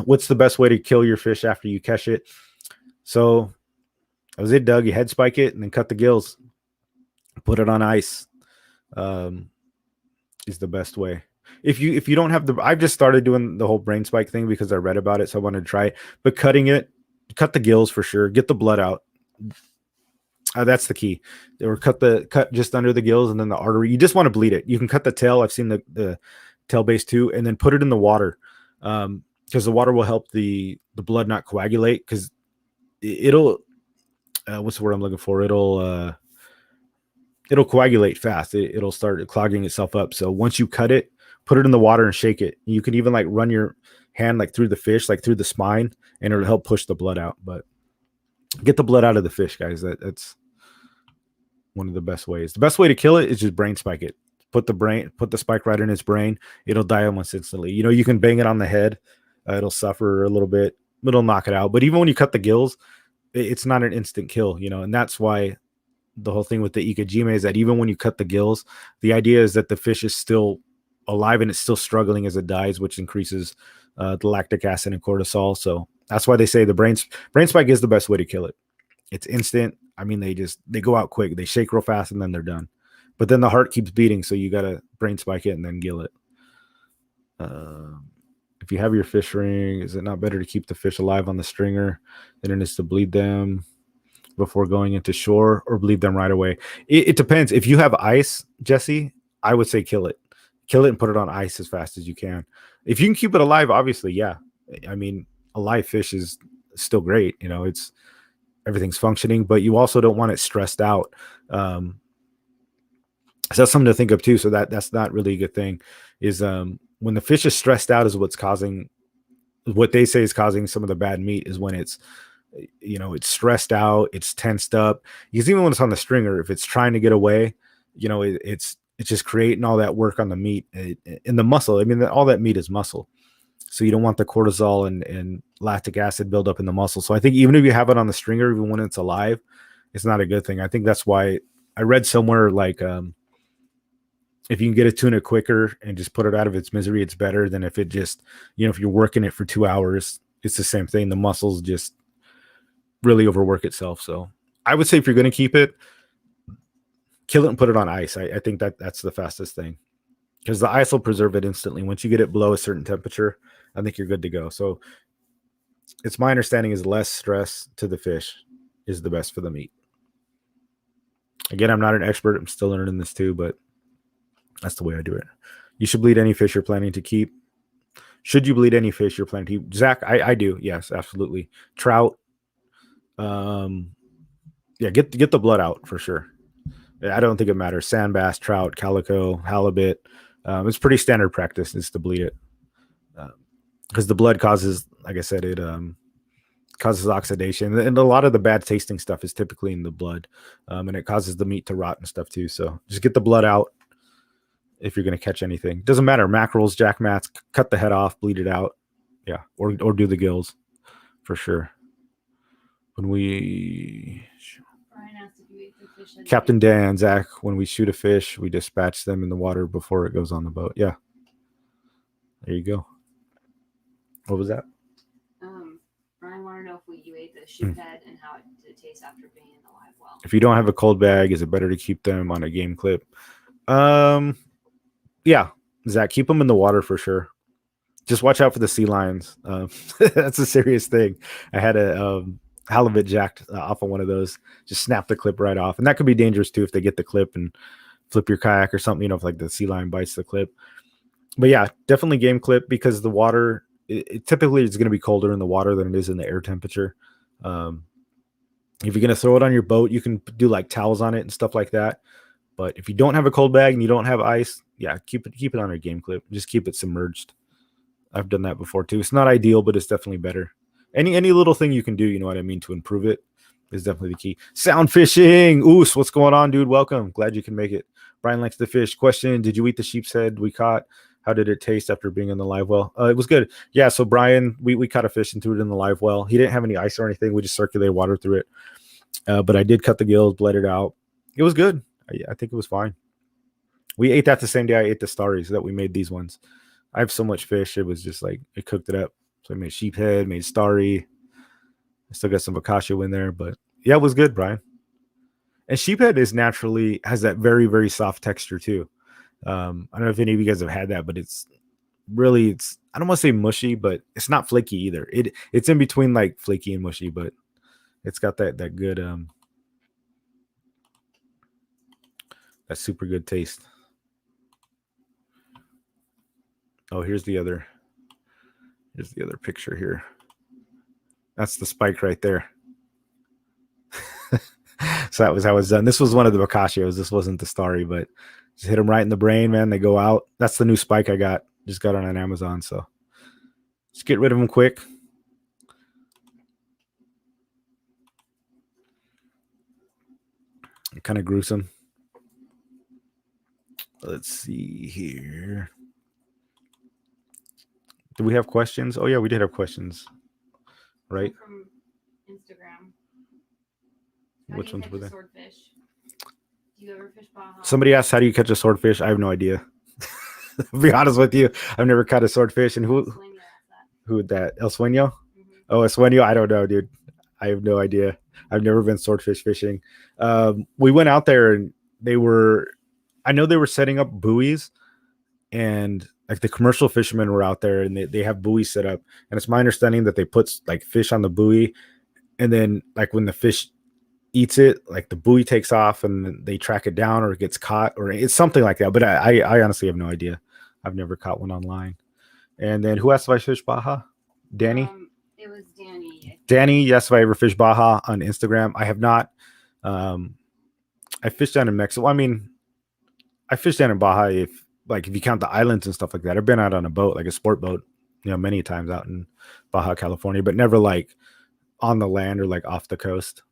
What's the best way to kill your fish after you catch it? So that was it, Doug. You head spike it and then cut the gills. Put it on ice. Is the best way. If you don't have I've just started doing the whole brain spike thing because I read about it, so I wanted to try it. But cut the gills for sure. Get the blood out. That's the key. Or cut just under the gills and then the artery. You just want to bleed it. You can cut the tail. I've seen the tail base too, and then put it in the water, because the water will help the blood not coagulate. Because it'll what's the word I'm looking for? It'll coagulate fast. It'll start clogging itself up. So once you cut it, put it in the water and shake it. You can even like run your hand like through the fish, like through the spine, and it'll help push the blood out. But get the blood out of the fish, guys. That's one of the best ways. The best way to kill it is just brain spike it. Put the spike right in its brain. It'll die almost instantly. You know, you can bang it on the head. It'll suffer a little bit. It'll knock it out. But even when you cut the gills, it's not an instant kill, you know, and that's why the whole thing with the ikejime is that even when you cut the gills, the idea is that the fish is still alive and it's still struggling as it dies, which increases the lactic acid and cortisol. So that's why they say the brain spike is the best way to kill it. It's instant. I mean, they go out quick. They shake real fast and then they're done. But then the heart keeps beating, so you got to brain spike it and then gill it. If you have your fish ring, is it not better to keep the fish alive on the stringer than it is to bleed them before going into shore, or bleed them right away? It depends. If you have ice, Jesse, I would say kill it. Kill it and put it on ice as fast as you can. If you can keep it alive, obviously, yeah. I mean, a live fish is still great. You know, everything's functioning, but you also don't want it stressed out. So that's something to think of too. So that's not really a good thing. Is when the fish is stressed out is what they say is causing some of the bad meat, is when it's, you know, it's stressed out, it's tensed up. Because even when it's on the stringer, if it's trying to get away, you know, it's just creating all that work on the meat in the muscle. I mean, all that meat is muscle. So you don't want the cortisol and lactic acid build up in the muscle. So I think even if you have it on the stringer, even when it's alive, it's not a good thing. I think that's why I read somewhere like, if you can get a tuna quicker and just put it out of its misery, it's better than if it just, you know, if you're working it for 2 hours, it's the same thing. The muscles just really overwork itself. So I would say if you're going to keep it, kill it and put it on ice. I think that's the fastest thing, because the ice will preserve it instantly. Once you get it below a certain temperature, I think you're good to go. So it's my understanding is less stress to the fish is the best for the meat. Again, I'm not an expert. I'm still learning this too, but that's the way I do it. You should bleed any fish you're planning to keep. Should you bleed any fish you're planning to keep? Zach, I do. Yes, absolutely. Trout. Yeah, get the blood out for sure. I don't think it matters. Sand bass, trout, calico, halibut. It's pretty standard practice is to bleed it. Because the blood causes, like I said, it causes oxidation. And a lot of the bad tasting stuff is typically in the blood. And it causes the meat to rot and stuff too. So just get the blood out. If you're going to catch anything, doesn't matter. Mackerels, jackmats, cut the head off, bleed it out. Yeah. Or do the gills for sure. When we Brian asked if you ate the fish. Captain Dan, Zach, when we shoot a fish, we dispatch them in the water before it goes on the boat. Yeah. There you go. What was that? Brian wanted to know if you ate the sheep head and how did it taste after being in the live well. If you don't have a cold bag, is it better to keep them on a game clip? Yeah, Zach, keep them in the water for sure. Just watch out for the sea lions. That's a serious thing. I had a halibut jacked off on one of those. Just snap the clip right off, and that could be dangerous too if they get the clip and flip your kayak or something. You know, if like the sea lion bites the clip. But yeah, definitely game clip, because the water it typically is going to be colder in the water than it is in the air temperature. If you're going to throw it on your boat, you can do like towels on it and stuff like that. But if you don't have a cold bag and you don't have ice, yeah, keep it on a game clip. Just keep it submerged. I've done that before too. It's not ideal, but it's definitely better. Any little thing you can do, you know what I mean, to improve it is definitely the key. Sound fishing. Oos, what's going on, dude? Welcome. Glad you can make it. Brian likes the fish. Question: did you eat the sheep's head we caught? How did it taste after being in the live well? It was good. Yeah, so Brian, we caught a fish and threw it in the live well. He didn't have any ice or anything. We just circulated water through it. But I did cut the gills, bled it out. It was good. I think it was fine. We ate that the same day I ate the starries that we made these ones. I have so much fish. It was just like, it cooked it up. So I made sheephead, made starry. I still got some boccaccio in there, but yeah, it was good, Brian. And sheephead has that very, very soft texture too. I don't know if any of you guys have had that, but it's I don't want to say mushy, but it's not flaky either. It's in between like flaky and mushy, but it's got that good, that super good taste. Oh, here's the other picture here. That's the spike right there. So that was how it's done. This was one of the boccaccios. This wasn't the starry, but just hit them right in the brain, man. They go out. That's the new spike I got. Just got on Amazon. So Just get rid of them quick. Kind of gruesome. Let's see here. Do we have questions? Oh yeah, we did have questions. Right. From Instagram. Which ones were there? Swordfish. Do you ever fish Baja? Somebody asked, how do you catch a swordfish? I have no idea. To be honest with you, I've never caught a swordfish. And who would that? El Sueño? Mm-hmm. Oh, El Sueño? I don't know, dude. I have no idea. I've never been swordfish fishing. We went out there and I know they were setting up buoys, and like the commercial fishermen were out there and they have buoys set up. And it's my understanding that they put like fish on the buoy, and then like when the fish eats it, like the buoy takes off and they track it down, or it gets caught, or it's something like that. But I honestly have no idea. I've never caught one online. And then who asked if I fish Baja? Danny? It was Danny. Danny, yes, if I ever fish Baja on Instagram. I have not. I fished down in Mexico. I mean, I fished down in Baja if you count the islands and stuff like that. I've been out on a boat, like a sport boat, many times out in Baja California, but never like on the land or like off the coast.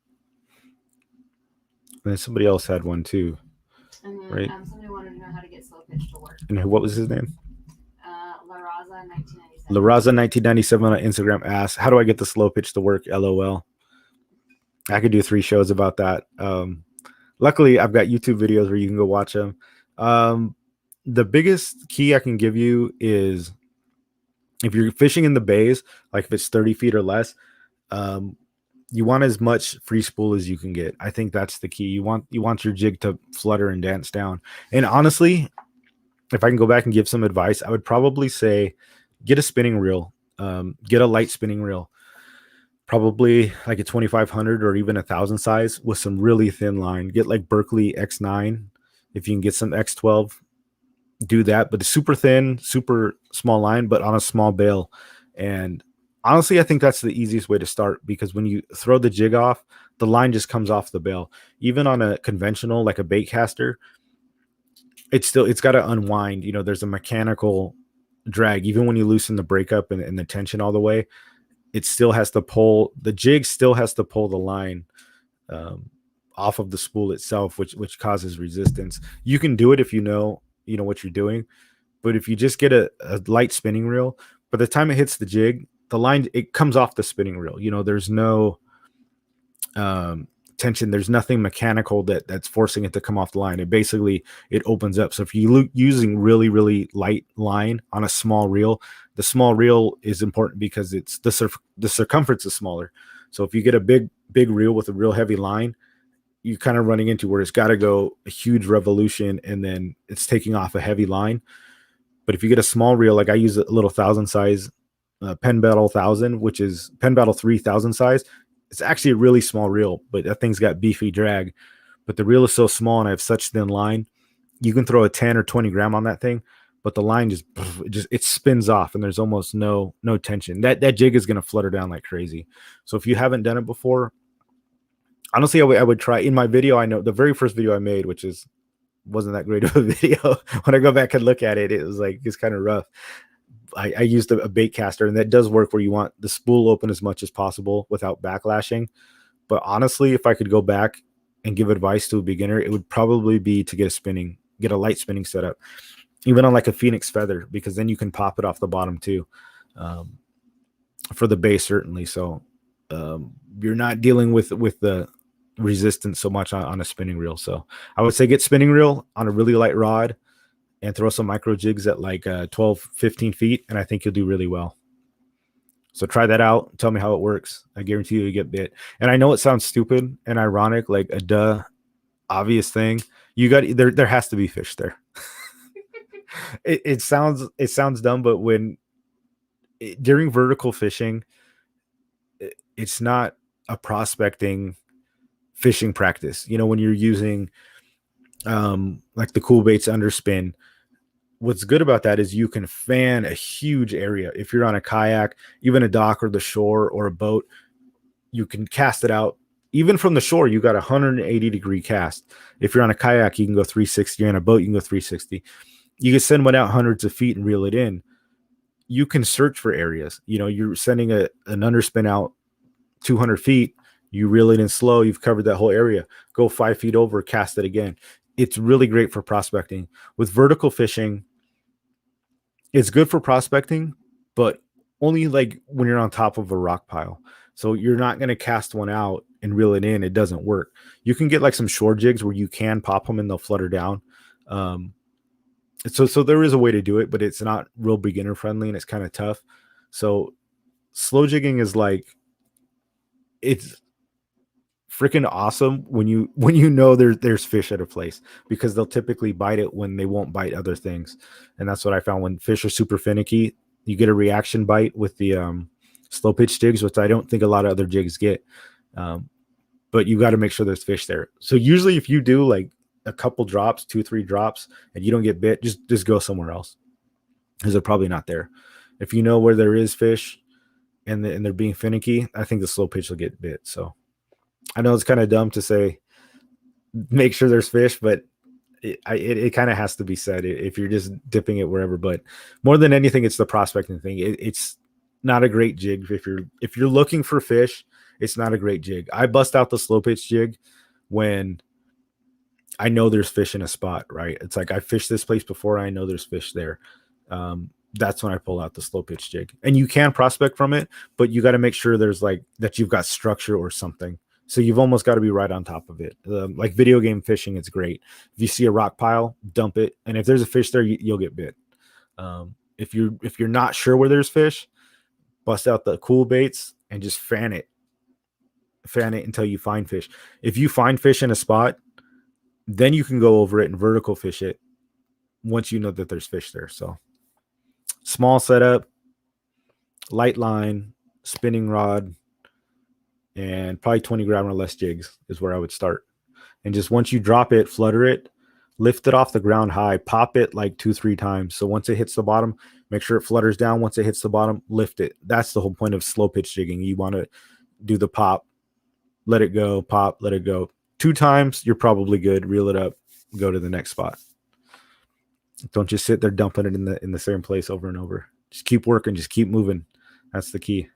And then somebody else had one too. And then right? Somebody wanted to know how to get slow pitch to work. And what was his name? La Raza 1997. La Raza 1997 on Instagram asked, how do I get the slow pitch to work? LOL. I could do 3 shows about that. Luckily, I've got YouTube videos where you can go watch them. The biggest key I can give you is if you're fishing in the bays, like if it's 30 feet or less, you want as much free spool as you can get. I think that's the key. You want your jig to flutter and dance down. And honestly, if I can go back and give some advice, I would probably say get a spinning reel. Get a light spinning reel. Probably like a 2500 or even 1000 size with some really thin line. Get like Berkeley X9. If you can get some X12, do that. But it's super thin, super small line, but on a small bail. And honestly, I think that's the easiest way to start, because when you throw the jig off, the line just comes off the bail. Even on a conventional, like a bait caster, it's got to unwind. There's a mechanical drag. Even when you loosen the breakup and the tension all the way, it still has to pull, the jig still has to pull the line off of the spool itself, which causes resistance. You can do it if you know what you're doing, but if you just get a light spinning reel, by the time it hits the jig, the line, it comes off the spinning reel. There's no tension. There's nothing mechanical that's forcing it to come off the line. It opens up. So if you using really, really light line on a small reel, the small reel is important because it's the circumference is smaller. So if you get a big reel with a real heavy line, you're kind of running into where it's got to go a huge revolution and then it's taking off a heavy line. But if you get a small reel, like I use a little 1000 size Penn Battle 1000, which is Penn Battle 3000 size. It's actually a really small reel, but that thing's got beefy drag. But the reel is so small and I have such thin line, you can throw a 10 or 20 gram on that thing, but the line it spins off and there's almost no tension. That jig is going to flutter down like crazy. So if you haven't done it before, honestly, I would try. In my video, I know the very first video I made, which wasn't that great of a video. When I go back and look at it, it's kind of rough. I used a bait caster, and that does work where you want the spool open as much as possible without backlashing. But honestly, if I could go back and give advice to a beginner, it would probably be to get a light spinning setup, even on like a Phoenix feather, because then you can pop it off the bottom too, for the base certainly. So you're not dealing with the resistance so much on a spinning reel. So I would say get spinning reel on a really light rod and throw some micro jigs at like 12, 15 feet. And I think you'll do really well. So try that out. Tell me how it works. I guarantee you get bit. And I know it sounds stupid and ironic, like a obvious thing. There has to be fish there. It sounds dumb, but during vertical fishing, it's not a prospecting fishing practice. When you're using like the cool baits underspin, what's good about that is you can fan a huge area. If you're on a kayak, even a dock or the shore or a boat, you can cast it out. Even from the shore, you got a 180-degree cast. If you're on a kayak, you can go 360. You're on a boat, you can go 360. You can send one out hundreds of feet and reel it in. you can search for areas. You're sending an underspin out 200 feet, you reel it in slow, you've covered that whole area. Go 5 feet over, cast it again. It's really great for prospecting. With vertical fishing, it's good for prospecting, but only like when you're on top of a rock pile. So you're not going to cast one out and reel it in. It doesn't work. You can get like some shore jigs where you can pop them and they'll flutter down. So there is a way to do it, but it's not real beginner friendly and it's kind of tough. So slow jigging is like, it's freaking awesome when you know there's fish at a place, because they'll typically bite it when they won't bite other things. And that's what I found. When fish are super finicky, you get a reaction bite with the slow pitch jigs, which I don't think a lot of other jigs get. But you got to make sure there's fish there. So usually if you do like a couple drops, 2-3 drops, and you don't get bit, just go somewhere else, because they're probably not there. If you know where there is fish and they're being finicky, I think the slow pitch will get bit. So I know it's kind of dumb to say make sure there's fish, but it kind of has to be said if you're just dipping it wherever. But more than anything, it's the prospecting thing. It's not a great jig if you're looking for fish. It's not a great jig. I bust out the slow pitch jig when I know there's fish in a spot, right? It's like I fished this place before, I know there's fish there. That's when I pull out the slow pitch jig. And you can prospect from it, but you got to make sure there's like that you've got structure or something. So you've almost got to be right on top of it. Like video game fishing, it's great. If you see a rock pile, dump it, and if there's a fish there, you'll get bit. If you're not sure where there's fish, bust out the cool baits and just fan it until you find fish. If you find fish in a spot, then you can go over it and vertical fish it once you know that there's fish there. So small setup, light line, spinning rod, and probably 20 gram or less jigs is where I would start. And just once you drop it, flutter it, lift it off the ground high, pop it like 2-3 times. So once it hits the bottom, make sure it flutters down. Once it hits the bottom, lift it. That's the whole point of slow pitch jigging. You want to do the pop, let it go, pop, let it go. 2 times, you're probably good. Reel it up, go to the next spot. Don't just sit there dumping it in the same place over and over. Just keep working, just keep moving. That's the key.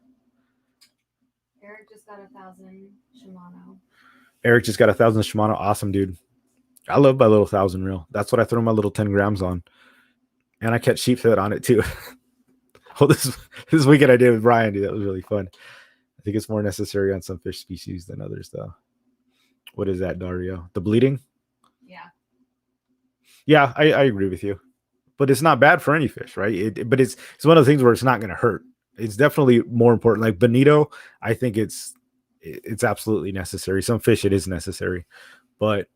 Eric just got 1,000 Shimano. Eric just got 1,000 Shimano. Awesome, dude. I love my little 1,000 reel. That's what I throw my little 10 grams on. And I catch sheephead on it too. Oh, this weekend I did with Brian, dude. That was really fun. I think it's more necessary on some fish species than others, though. What is that, Dario? The bleeding? Yeah. Yeah, I agree with you. But it's not bad for any fish, right? But it's one of the things where it's not going to hurt. It's definitely more important. Like bonito, I think it's absolutely necessary. Some fish it is necessary, but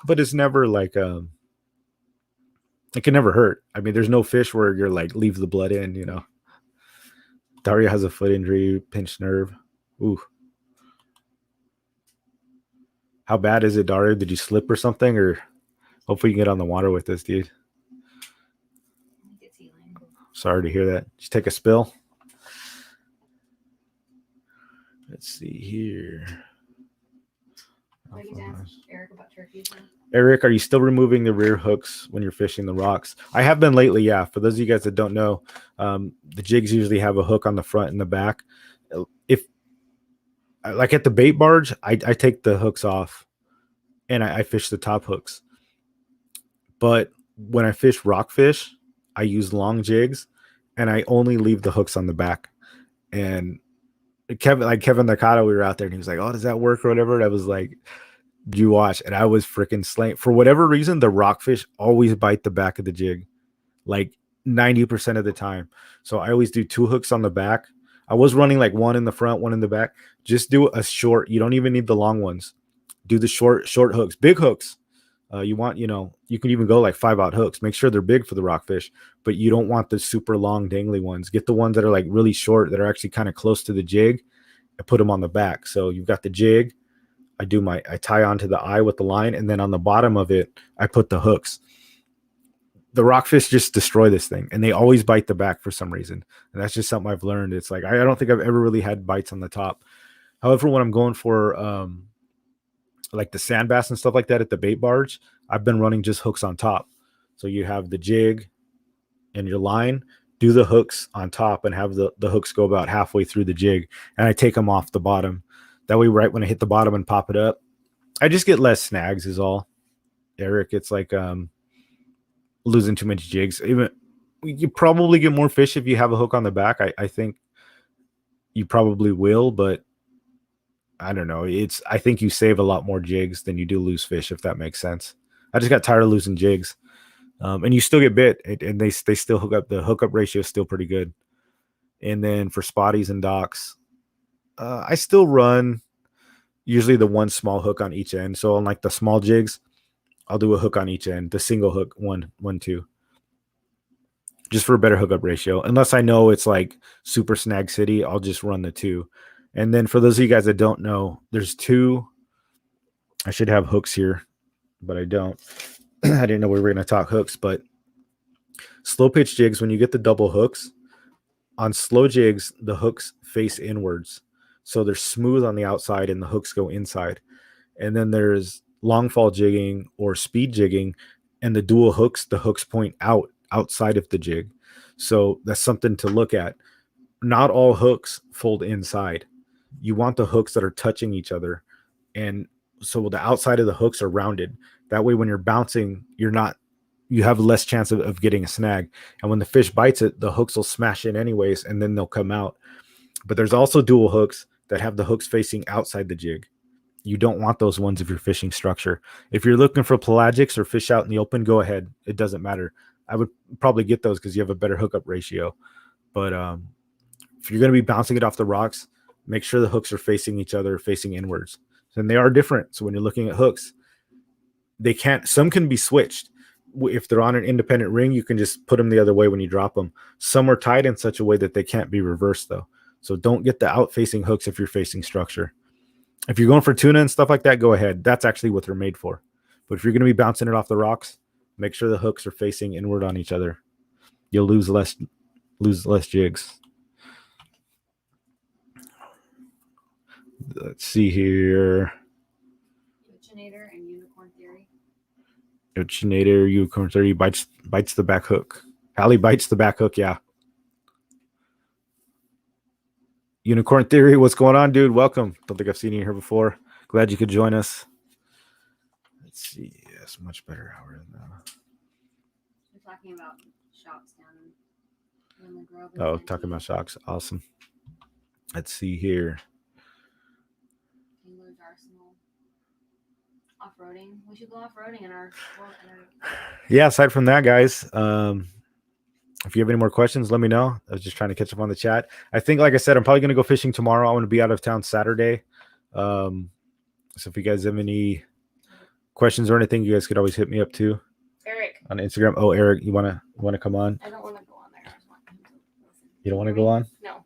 it's never like it can never hurt. I mean, there's no fish where you're like leave the blood in, you know. Dario has a foot injury, pinched nerve. Ooh. How bad is it, Dario? Did you slip or something? Or hopefully you can get on the water with this, dude. It's healing. Sorry to hear that. Did you take a spill? Let's see here. I can ask Eric about turkeys now. Eric, are you still removing the rear hooks when you're fishing the rocks? I have been lately, yeah. For those of you guys that don't know, the jigs usually have a hook on the front and the back. If like at the bait barge, I take the hooks off and I fish the top hooks. But when I fish rockfish, I use long jigs and I only leave the hooks on the back. And Kevin Nakata, we were out there and he was like, "Oh, does that work or whatever?" And I was like, "You watch." And I was freaking slaying. For whatever reason, the rockfish always bite the back of the jig, like 90% of the time. So I always do 2 hooks on the back. I was running like 1 in the front, 1 in the back. Just do a short. You don't even need the long ones. Do the short hooks, big hooks. You want, you can even go like 5-aught hooks. Make sure they're big for the rockfish, but you don't want the super long dangly ones. Get the ones that are like really short that are actually kind of close to the jig and put them on the back. So you've got the jig. I tie onto the eye with the line, and then on the bottom of it, I put the hooks. The rockfish just destroy this thing, and they always bite the back for some reason. And that's just something I've learned. It's like, I don't think I've ever really had bites on the top. However, when I'm going for, like the sand bass and stuff like that at the bait barge, I've been running just hooks on top. So you have the jig and your line. do the hooks on top and have the hooks go about halfway through the jig, and I take them off the bottom. That way, right when I hit the bottom and pop it up, I just get less snags is all. Eric, it's like losing too much jigs. Even you probably get more fish if you have a hook on the back. I think you probably will, but I don't know. I think you save a lot more jigs than you do lose fish, if that makes sense. I just got tired of losing jigs. And you still get bit, and they still hook up. The hookup ratio is still pretty good. And then for spotties and docks, I still run usually the one small hook on each end. So on like the small jigs, I'll do a hook on each end, the single hook, one, two, just for a better hookup ratio. Unless I know it's like super snag city, I'll just run the 2. And then for those of you guys that don't know, there's 2. I should have hooks here, but I don't. I didn't know we were going to talk hooks, but slow pitch jigs, when you get the double hooks, on slow jigs, the hooks face inwards. So they're smooth on the outside and the hooks go inside. And then there's long fall jigging or speed jigging, and the dual hooks, the hooks point outside of the jig. So that's something to look at. Not all hooks fold inside. You want the hooks that are touching each other. And so the outside of the hooks are rounded. That way, when you're bouncing, you have less chance of getting a snag. And when the fish bites it, the hooks will smash in anyways, and then they'll come out. But there's also dual hooks that have the hooks facing outside the jig. You don't want those ones if you're fishing structure. If you're looking for pelagics or fish out in the open, go ahead. It doesn't matter. I would probably get those because you have a better hookup ratio. But if you're going to be bouncing it off the rocks, make sure the hooks are facing each other, facing inwards. And they are different. So when you're looking at hooks, some can be switched. If they're on an independent ring, you can just put them the other way when you drop them. Some are tied in such a way that they can't be reversed, though. So don't get the out-facing hooks if you're facing structure. If you're going for tuna and stuff like that, go ahead. That's actually what they're made for. But if you're going to be bouncing it off the rocks, make sure the hooks are facing inward on each other. You'll lose less jigs. Let's see here. Originator and Unicorn Theory. Originator, Unicorn Theory bites the back hook. Hallie bites the back hook, yeah. Unicorn Theory, what's going on, dude? Welcome. Don't think I've seen you here before. Glad you could join us. Let's see. Yes, much better hour now. We're talking about shocks down in the Grove. Oh, talking about shocks. Awesome. Let's see here. Engler's Arsenal. Off-roading. We should go off-roading in our Yeah, aside from that, guys, if you have any more questions, let me know. I was just trying to catch up on the chat. I think, like I said, I'm probably going to go fishing tomorrow. I'm going to be out of town Saturday. So if you guys have any questions or anything, you guys could always hit me up too. Eric. On Instagram. Oh, Eric, you want to come on? I don't want to go on there. I just want him to listen. You don't want to go on? No.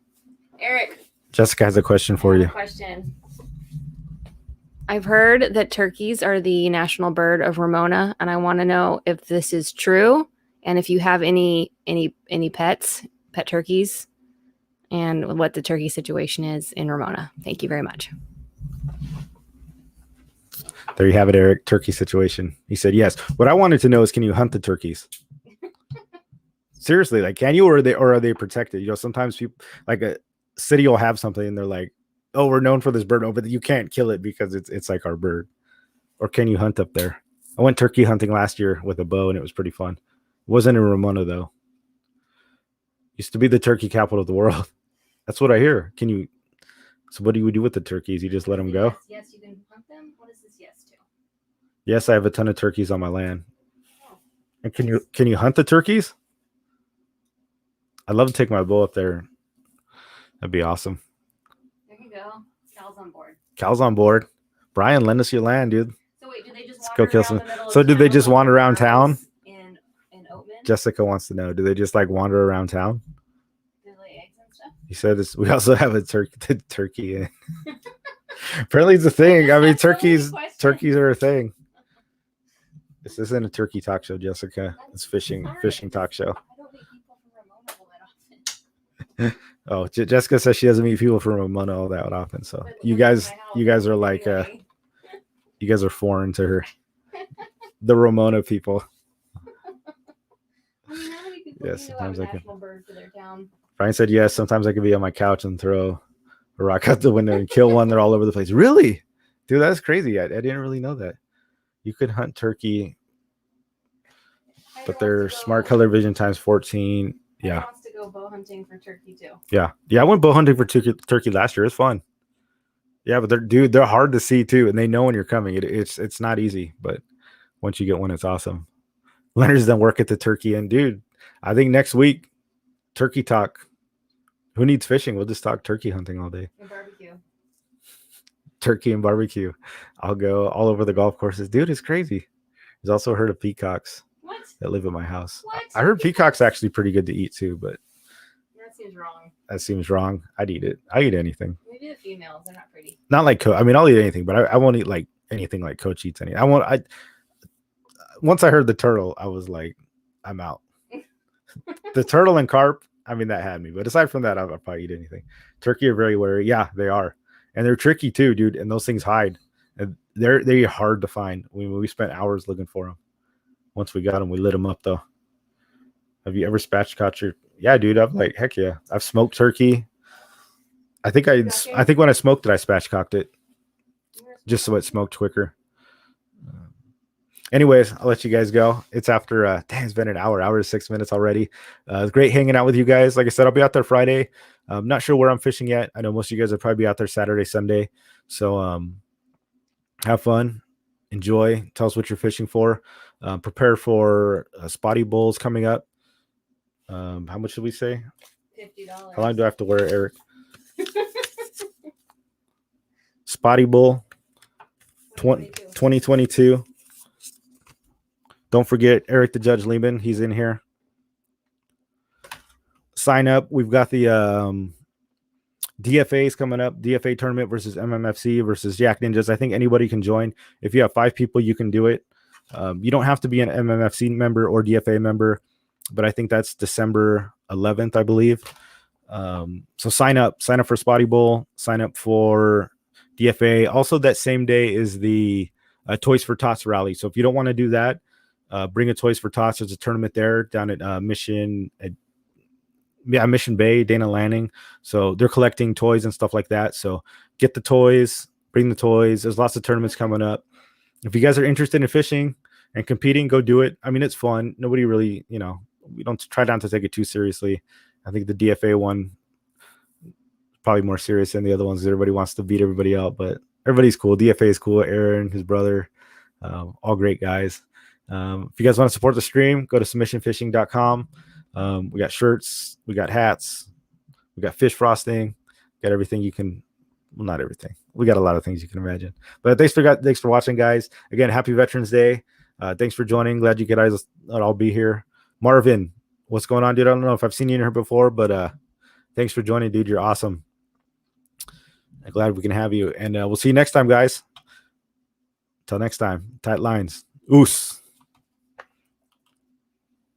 Eric. Jessica has a question for you. Question. I've heard that turkeys are the national bird of Ramona, and I want to know if this is true, and if you have any pet turkeys, and what the turkey situation is in Ramona. Thank you very much. There you have it, Eric. Turkey situation. He said yes. What I wanted to know is, can you hunt the turkeys? Seriously, like, can you, or are they protected? You know, sometimes people, like a city will have something and they're like, oh, we're known for this bird. Oh, but you can't kill it because it's like our bird. Or can you hunt up there? I went turkey hunting last year with a bow and it was pretty fun. It wasn't in Ramona though. Used to be the turkey capital of the world. That's what I hear. So what do you do with the turkeys? You just let them go? Yes, you can hunt them. What is this yes to? Yes, I have a ton of turkeys on my land. Oh. And can you hunt the turkeys? I'd love to take my bow up there. That'd be awesome. There you go. Cal's on board. Cal's on board. Brian, lend us your land, dude. So wait, do they just go kill some? So do they just wander around town? In Oatman? Jessica wants to know. Do they just like wander around town? Do they lay eggs and stuff? He said this. We also have a turkey in. Apparently it's a thing. I mean, turkeys are a thing. This isn't a turkey talk show, Jessica. It's fishing talk show. I don't meet people from Ramona all that often. Oh, Jessica says she doesn't meet people from Ramona all that often. So you guys are like, you guys are foreign to her. The Ramona people. I mean, how many people Yes, sometimes I can. national bird for their town. Brian said yes. Sometimes I can be on my couch and throw a rock out the window and kill one. They're all over the place. Really? Dude, that's crazy. I didn't really know that. You could hunt turkey, but they're smart color vision times 14. Yeah. Wants to go bow hunting for turkey too. Yeah. I went bow hunting for turkey last year. It's fun. Yeah, but they're hard to see too, and they know when you're coming. It's not easy, but once you get one, it's awesome. Leonard's done work at the turkey, and dude, I think next week, turkey talk. Who needs fishing? We'll just talk turkey hunting all day. And barbecue. Turkey and barbecue. I'll go all over the golf courses. Dude, it's crazy. There's also a herd of peacocks that live at my house. What? I heard peacocks actually pretty good to eat too, but that seems wrong. That seems wrong. I'd eat it. I eat anything. Maybe the females. They're not pretty. Not like I mean, I'll eat anything, but I won't eat like anything like Coach eats anything. Once I heard the turtle, I was like, I'm out. The turtle and carp, I mean, that had me. But aside from that, I'll probably eat anything. Turkey are very wary. Yeah, they are. And they're tricky too, dude. And those things hide. And they're hard to find. We spent hours looking for them. Once we got them, we lit them up though. Have you ever spatchcocked your? Yeah, dude. I'm like, heck yeah. I've smoked turkey. I think when I smoked it, I spatchcocked it just so it smoked quicker. Anyways, I'll let you guys go. It's after, it's been an hour to 6 minutes already. It's great hanging out with you guys. Like I said, I'll be out there Friday. I'm not sure where I'm fishing yet. I know most of you guys will probably be out there Saturday, Sunday. So have fun, enjoy, tell us what you're fishing for. Prepare for spotty bulls coming up. How much did we say? $50. How long do I have to wear, Eric? Spotty bull 2022. Don't forget Eric the Judge Lehman. He's in here. Sign up. We've got the DFAs coming up. DFA tournament versus MMFC versus Yak Ninjas. I think anybody can join. If you have 5 people, you can do it. You don't have to be an MMFC member or DFA member, but I think that's December 11th, I believe. So sign up for Spotty Bowl, sign up for DFA. Also that same day is the Toys for Tots rally. So if you don't want to do that, bring a Toys for Tots. There's a tournament there down at Mission Bay, Dana Landing. So they're collecting toys and stuff like that. So get the toys, bring the toys. There's lots of tournaments coming up. If you guys are interested in fishing and competing, go do it. I mean, it's fun. Nobody really, we don't try not to take it too seriously. I think the DFA one probably more serious than the other ones. Everybody wants to beat everybody out, but everybody's cool. DFA is cool. Aaron, his brother, all great guys. If you guys want to support the stream, go to submissionfishing.com. We got shirts, we got hats, we got fish frosting, got everything you can. Well, not everything. We got a lot of things you can imagine. But thanks for watching, guys. Again, happy Veterans Day. Thanks for joining. Glad you guys all be here. Marvin, what's going on, dude? I don't know if I've seen you in here before, but thanks for joining, dude. You're awesome. I'm glad we can have you. And we'll see you next time, guys. Till next time. Tight lines. Oos.